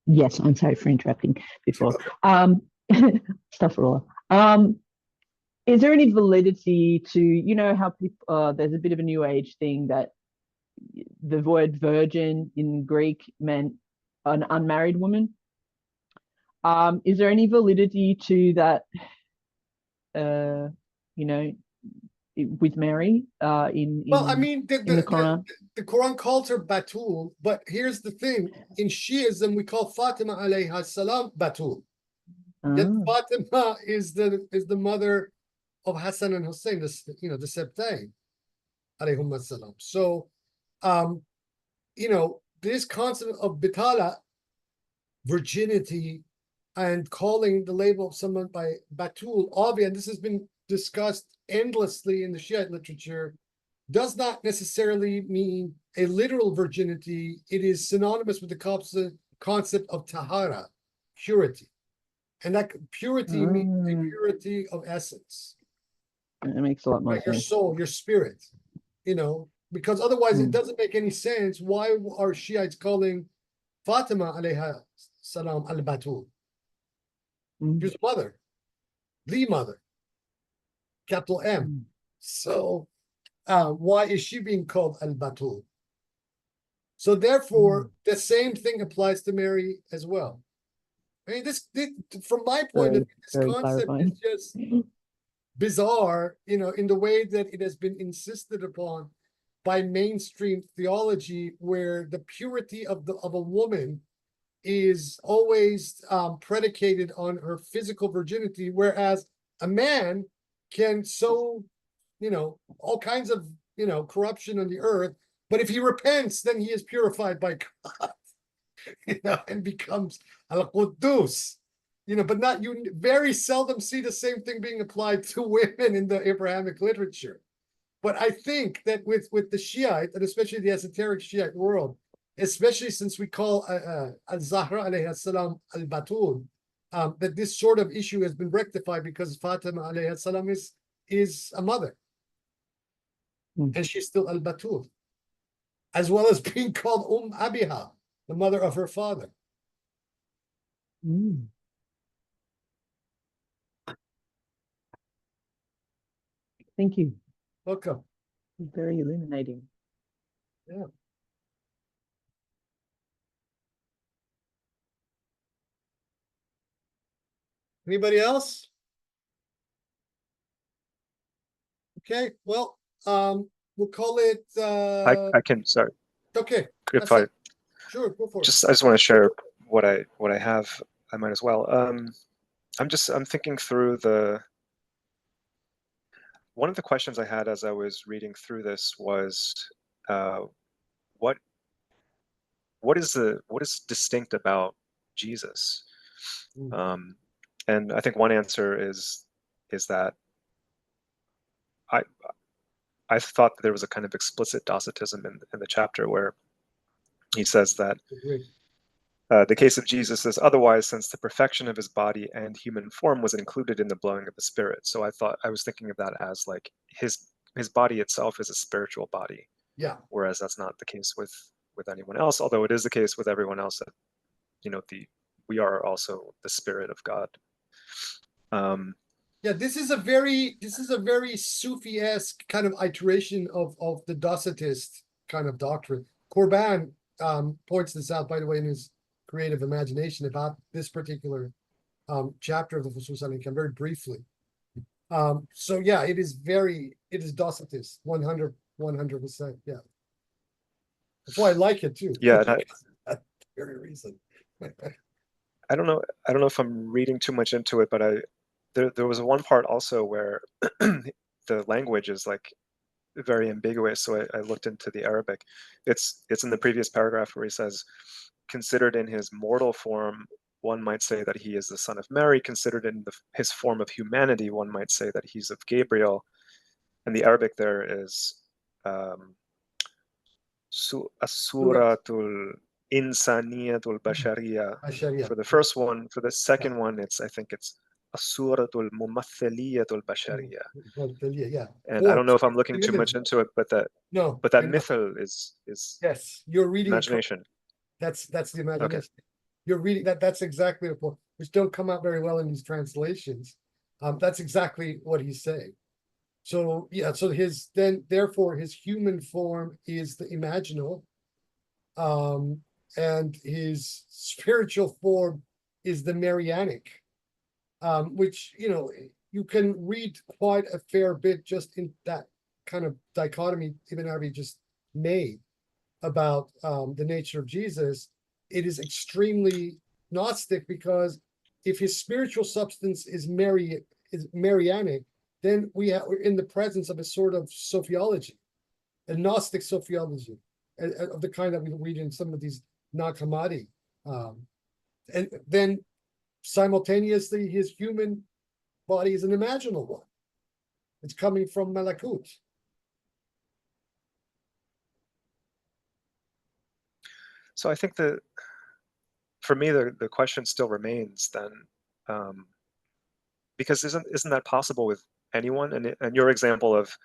Yes, I'm sorry for interrupting before. Astaghfirullah. Is there any validity to, how people, there's a bit of a new age thing that the word virgin in Greek meant an unmarried woman? Is there any validity to that, with Mary Well, I mean, in the Quran? the Quran calls her Batul, but here's the thing. In Shiism, we call Fatima alayha salam Batul. Yet Fatima is the mother of Hassan and Hussein, the Septain, alayhum salam. So, this concept of Bitala, virginity, and calling the label of someone by Batul, obviously, and this has been discussed endlessly in the Shiite literature, does not necessarily mean a literal virginity. It is synonymous with the concept of tahara, purity. And that purity means a purity of essence. It makes a lot more Right? Your sense. soul, your spirit, because otherwise it doesn't make any sense. Why are Shiites calling Fatima alayha salam al-Batul? She's mother, the mother, capital M. So why is she being called al-Batul? So therefore, the same thing applies to Mary as well. I mean, this from my point of view, this concept is just bizarre, in the way that it has been insisted upon by mainstream theology, where the purity of a woman is always predicated on her physical virginity, whereas a man can sow, all kinds of, corruption on the earth, but if he repents, then he is purified by God, and becomes al-Quddus. But you very seldom see the same thing being applied to women in the Abrahamic literature. But I think that with the Shiite, and especially the esoteric Shiite world, especially since we call al-Zahra alayha salam al-Batul, that this sort of issue has been rectified because Fatima alayhi salam is a mother. Mm. And she's still al-Batul, as well as being called Abiha, the mother of her father. Mm. Thank you. Welcome. Very illuminating. Yeah. Anybody else? Okay, well, we'll call it, I can, sorry, okay, if that's I it. Sure, go for it. I just want to share what I have. I might as well. I'm thinking through one of the questions I had as I was reading through this was, what is distinct about Jesus? Mm. And I think one answer is that I thought that there was a kind of explicit Docetism in the chapter where he says that Agree. the case of Jesus is otherwise, since the perfection of his body and human form was included in the blowing of the Spirit. So I was thinking of that as like his body itself is a spiritual body, Yeah, whereas that's not the case with anyone else. Although it is the case with everyone else that we are also the Spirit of God. yeah. This is a very Sufi-esque kind of iteration of the Docetist kind of doctrine. Corban points this out, by the way, in his creative imagination about this particular chapter of the Fusus al-Hikam, very briefly. So yeah, it is Docetist, 100%. Yeah. That's why I like it too. Yeah, and That's the very reason. I don't know if I'm reading too much into it, but there was one part also where the language is like very ambiguous. So I looked into the Arabic. It's in the previous paragraph where he says, considered in his mortal form, one might say that he is the son of Mary. Considered in his form of humanity, one might say that he's of Gabriel. And the Arabic there is Asuratul Insaniyatul Bashariya. Sharia. For the first one. For the second one, I think it's Asuratul Mumathaliyatul Bashariya. Yeah. And I don't know if I'm looking too much Image. into it, but that No, you're not. mithal is Yes, you're reading it. imagination. That's the Okay. imagination. You're reading that. That's exactly the point, which don't come out very well in these translations. That's exactly what he's saying. So yeah, so therefore his human form is the imaginal, and his spiritual form is the Marianic, which you can read quite a fair bit just in that kind of dichotomy Ibn Arabi just made about the nature of Jesus. It is extremely Gnostic, because if his spiritual substance is Marianic, then we're in the presence of a sort of sophiology, a Gnostic sophiology, of the kind that we read in some of these Nag Hammadi. And then simultaneously, his human body is an imaginal one. It's coming from Malakut. So I think that for me, the question still remains then, because isn't that possible with anyone? And your example of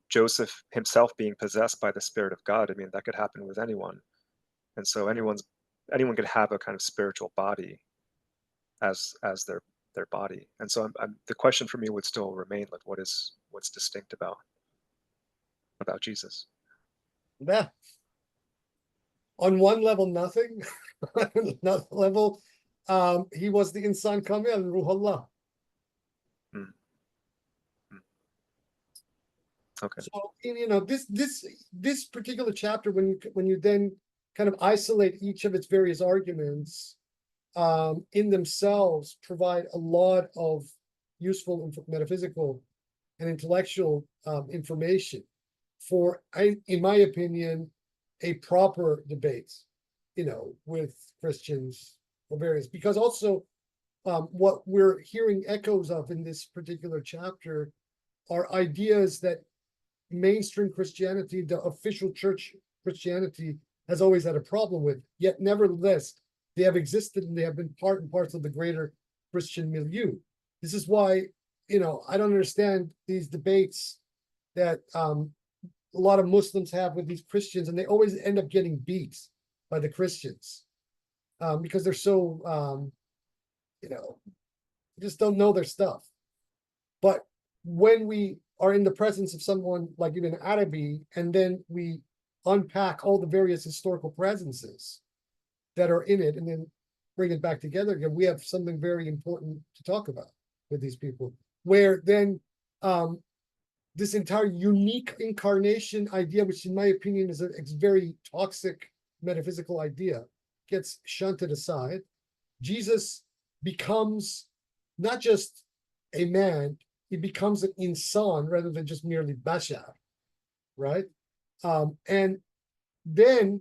Joseph himself being possessed by the Spirit of God, I mean, that could happen with anyone. And so anyone could have a kind of spiritual body as their body. And so the question for me would still remain, like, what's distinct about Jesus? Yeah. On one level, nothing. On another level, he was the Insan Kamil, Ruh Allah. Okay. So this particular chapter, when you then kind of isolate each of its various arguments, in themselves provide a lot of useful metaphysical and intellectual information for, in my opinion, a proper debate, with Christians or various, because also what we're hearing echoes of in this particular chapter are ideas that mainstream Christianity, the official church Christianity, has always had a problem with. Yet, nevertheless, They have existed and they have been part and parcel of the greater Christian milieu. This is why, I don't understand these debates that a lot of Muslims have with these Christians, and they always end up getting beat by the Christians because they're so, just don't know their stuff. But when we are in the presence of someone like Ibn Arabi, and then we unpack all the various historical presences that are in it, and then bring it back together again, we have something very important to talk about with these people, where then this entire unique incarnation idea, which in my opinion is a very toxic metaphysical idea, gets shunted aside. Jesus becomes not just a man, he becomes an insan rather than just merely bashar, right? And then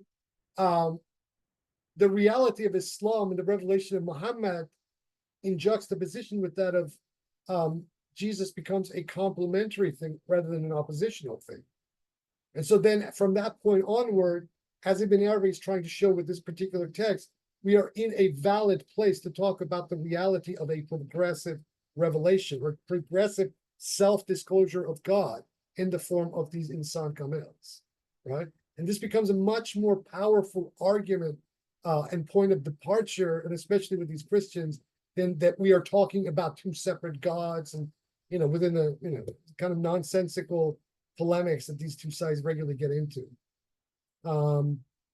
the reality of Islam and the revelation of Muhammad in juxtaposition with that of Jesus becomes a complementary thing rather than an oppositional thing. And so then from that point onward, as Ibn Arabi is trying to show with this particular text, we are in a valid place to talk about the reality of a progressive revelation or progressive self-disclosure of God in the form of these insan kamels, right? And this becomes a much more powerful argument and point of departure, and especially with these Christians, than that we are talking about two separate gods and, within the, kind of nonsensical polemics that these two sides regularly get into.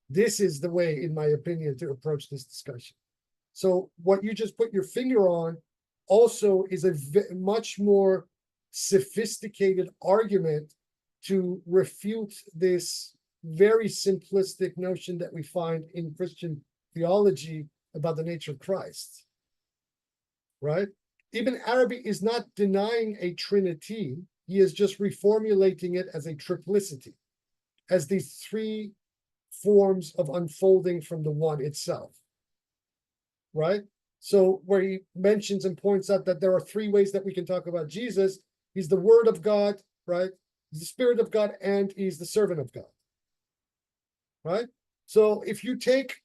This is the way, in my opinion, to approach this discussion. So what you just put your finger on also is a much more sophisticated argument to refute this very simplistic notion that we find in Christian theology about the nature of Christ, right? Ibn Arabi is not denying a trinity. He is just reformulating it as a triplicity, as these three forms of unfolding from the one itself, right? So where he mentions and points out that there are three ways that we can talk about Jesus. He's the Word of God, right? He's the Spirit of God, and he's the servant of God, right? So if you take,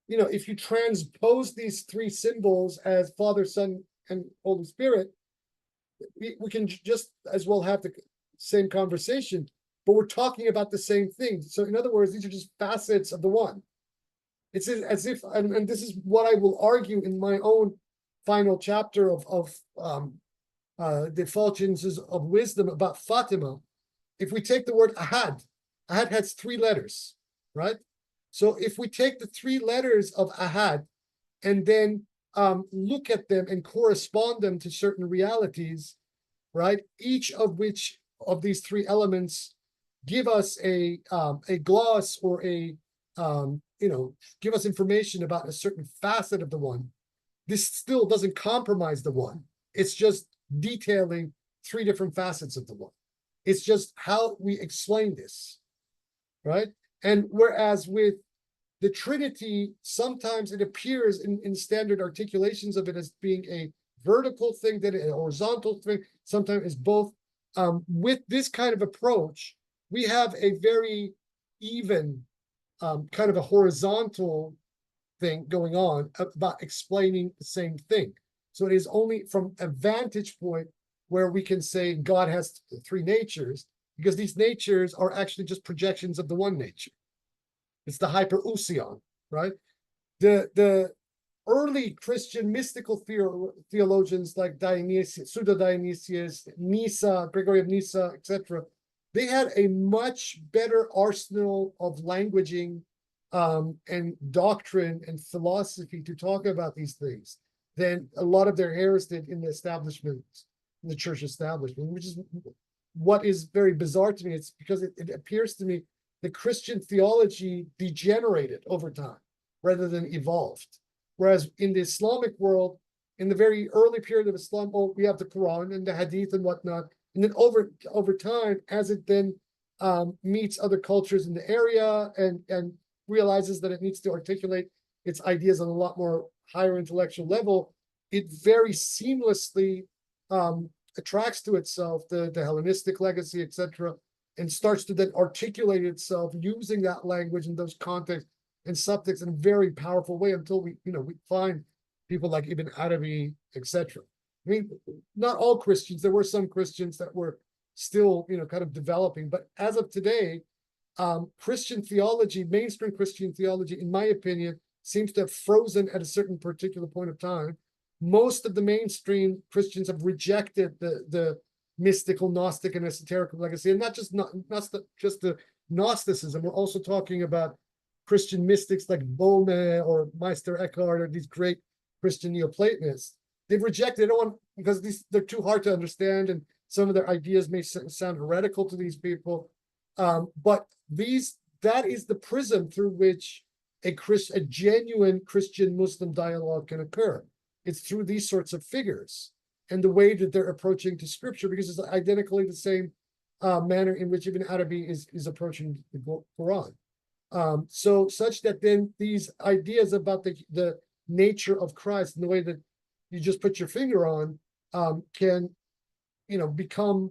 if you transpose these three symbols as Father, Son, and Holy Spirit, we can just as well have the same conversation, but we're talking about the same thing. So in other words, these are just facets of the one. It's as if, and this is what I will argue in my own final chapter of the Fulgences of Wisdom about Fatima. If we take the word ahad, ahad has three letters, right? So if we take the three letters of ahad and then look at them and correspond them to certain realities, right? Each of which of these three elements give us a gloss or give us information about a certain facet of the one. This still doesn't compromise the one. It's just detailing three different facets of the one. It's just how we explain this, right? And whereas with the Trinity, sometimes it appears in standard articulations of it as being a vertical thing, then a horizontal thing, sometimes it's both. With this kind of approach, we have a very even kind of a horizontal thing going on about explaining the same thing. So it is only from a vantage point where we can say God has three natures, because these natures are actually just projections of the one nature. It's the hyperousion, right? The early Christian mystical theologians like Dionysius, Pseudo-Dionysius, Nyssa, Gregory of Nyssa, etc., they had a much better arsenal of languaging and doctrine and philosophy to talk about these things than a lot of their heirs did in the establishment, in the church establishment, which is what is very bizarre to me. It's because it appears to me the Christian theology degenerated over time rather than evolved. Whereas in the Islamic world, in the very early period of Islam, we have the Quran and the Hadith and whatnot. And then over time, as it then meets other cultures in the area and realizes that it needs to articulate its ideas on a lot more higher intellectual level, it very seamlessly attracts to itself the Hellenistic legacy, etc., and starts to then articulate itself using that language in those contexts and subtext in a very powerful way until we find people like Ibn Arabi, etc. I mean, not all Christians. There were some Christians that were still, kind of developing. But as of today, Christian theology, mainstream Christian theology, in my opinion, seems to have frozen at a certain particular point of time. Most of the mainstream Christians have rejected the mystical, Gnostic, and esoteric legacy, and not just the Gnosticism. We're also talking about Christian mystics like Boehme or Meister Eckhart or these great Christian Neoplatonists. They've rejected. They don't want, because they're too hard to understand, and some of their ideas may sound heretical to these people. But that is the prism through which a genuine Christian Muslim dialogue can occur. It's through these sorts of figures and the way that they're approaching to scripture, because it's identically the same manner in which Ibn Arabi is approaching the Quran. So such that then these ideas about the nature of Christ and the way that you just put your finger on can, become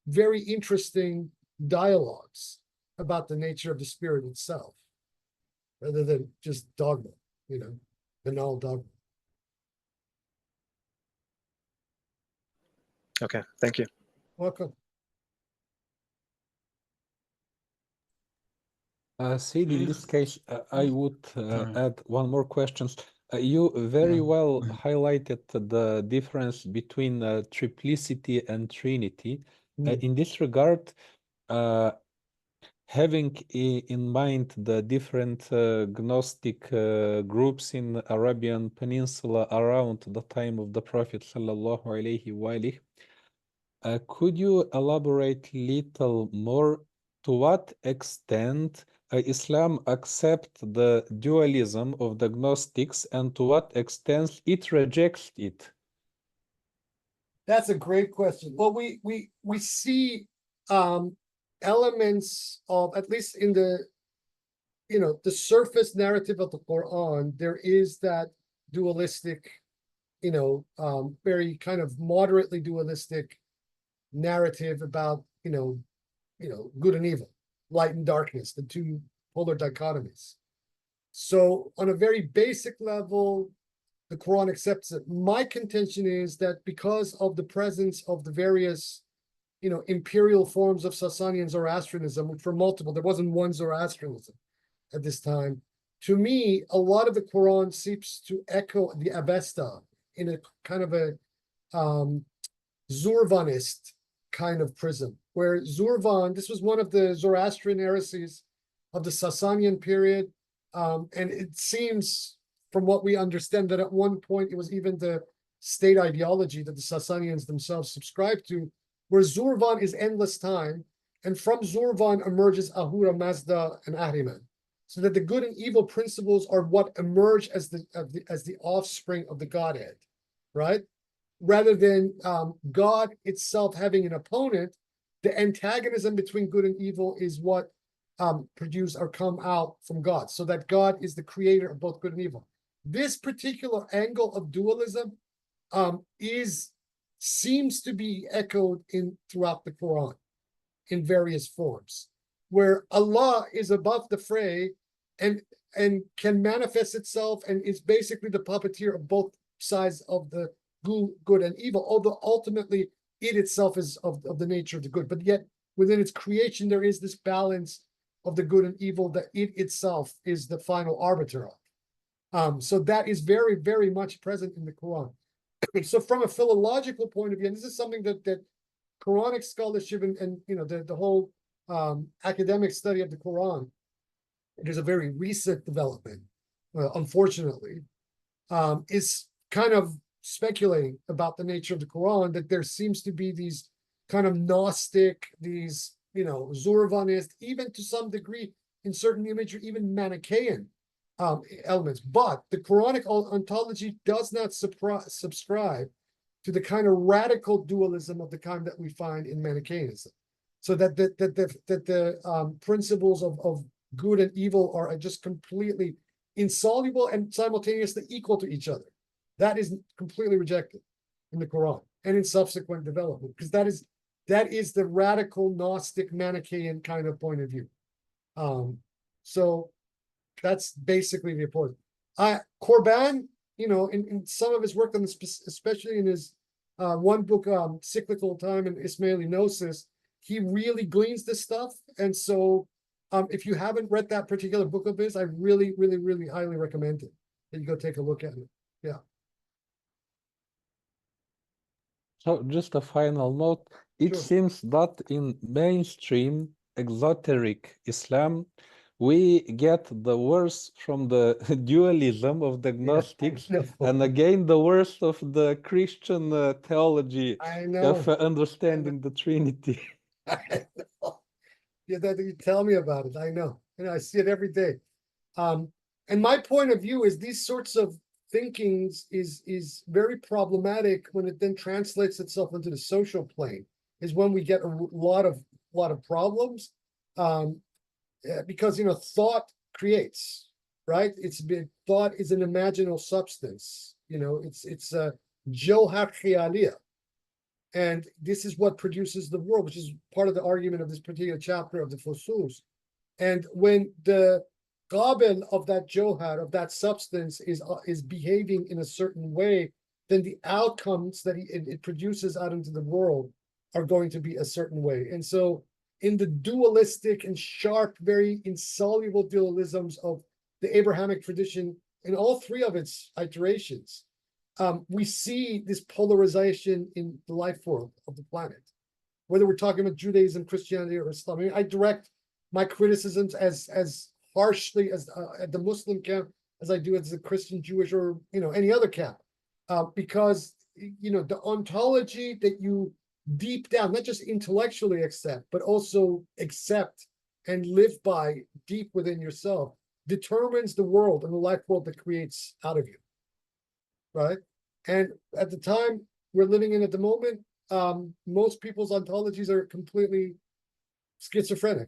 very interesting dialogues about the nature of the spirit itself, rather than just dogma, banal dogma. Okay, thank you. Welcome. Sid, in this case, I would add one more question. You very well highlighted the difference between triplicity and Trinity. In this regard, having in mind the different Gnostic groups in Arabian Peninsula around the time of the Prophet sallallahu alaihi wasallam, could you elaborate little more to what extent Islam accepts the dualism of the Gnostics and to what extent it rejects it? That's a great question. Well, we see elements of, at least in the surface narrative of the Quran, there is that dualistic, very kind of moderately dualistic narrative about good and evil, light and darkness, the two polar dichotomies. So on a very basic level, the Quran accepts it. My contention is that because of the presence of the various imperial forms of Sasanian Zoroastrianism, which were multiple, there wasn't one Zoroastrianism at this time. To me, a lot of the Quran seems to echo the Avesta in a kind of a Zurvanist kind of prism, where Zurvan, this was one of the Zoroastrian heresies of the Sasanian period, and it seems, from what we understand, that at one point it was even the state ideology that the Sasanians themselves subscribed to, where Zurvan is endless time, and from Zurvan emerges Ahura Mazda and Ahriman, so that the good and evil principles are what emerge as the offspring of the Godhead, right? Rather than God itself having an opponent, the antagonism between good and evil is what produce or come out from God, so that God is the creator of both good and evil. This particular angle of dualism seems to be echoed throughout the Quran in various forms, where Allah is above the fray and can manifest itself and is basically the puppeteer of both sides of the good and evil, although ultimately it itself is of the nature of the good. But yet within its creation, there is this balance of the good and evil that it itself is the final arbiter of. So that is very, very much present in the Quran. So from a philological point of view, and this is something that Quranic scholarship and the whole academic study of the Quran, it is a very recent development, unfortunately, is kind of speculating about the nature of the Quran, that there seems to be these kind of Gnostic, these, Zurvanist, even to some degree in certain imagery, even Manichaean elements. But the Quranic ontology does not subscribe to the kind of radical dualism of the kind that we find in Manichaeism. So that the principles of good and evil are just completely insoluble and simultaneously equal to each other. That is completely rejected in the Quran and in subsequent development, because that is the radical Gnostic Manichaean kind of point of view. So That's basically the important. Corban, you know, in some of his work on the, especially in his one book, Cyclical Time and Ismaili Gnosis, he really gleans this stuff. And so if you haven't read that particular book of his, I really, really, really highly recommend it. That you go take a look at it. Yeah. So just a final note, it Sure. seems that in mainstream exoteric Islam, we get the worst from the dualism of the Gnostics, know. and again the worst of the Christian theology I know. of understanding the Trinity. I know. Yeah, that you tell me about it. I know. And I see it every day. And my point of view is these sorts of thinkings is very problematic when it then translates itself into the social plane, is when we get a lot of problems. Because thought creates, right? Thought is an imaginal substance. It's a johar khiyaliyah. And this is what produces the world, which is part of the argument of this particular chapter of the Fusus. And when the gabel of that johar, of that substance, is behaving in a certain way, then the outcomes that it produces out into the world are going to be a certain way. And so in the dualistic and sharp, very insoluble dualisms of the Abrahamic tradition, in all three of its iterations, we see this polarization in the life form of the planet. Whether we're talking about Judaism, Christianity, or Islam, I mean, I direct my criticisms as harshly as at the Muslim camp as I do as the Christian, Jewish, or any other camp, because the ontology that you deep down, not just intellectually accept, but also accept and live by deep within yourself, determines the world and the life world that creates out of you. Right? And at the time we're living in at the moment, most people's ontologies are completely schizophrenic,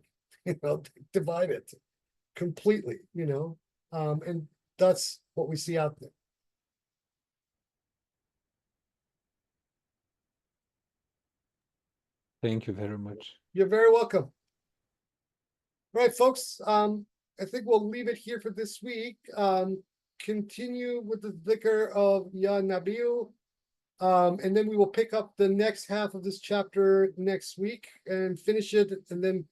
divided completely, and that's what we see out there. Thank you very much. You're very welcome. All right, folks. I think we'll leave it here for this week. Continue with the dhikr of Ya Nabiyu, and then we will pick up the next half of this chapter next week and finish it, and then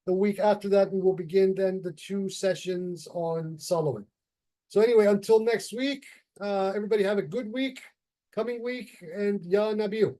the week after that we will begin then the 2 sessions on Solomon. So anyway, until next week, everybody have a good week, coming week, and Ya Nabiyu.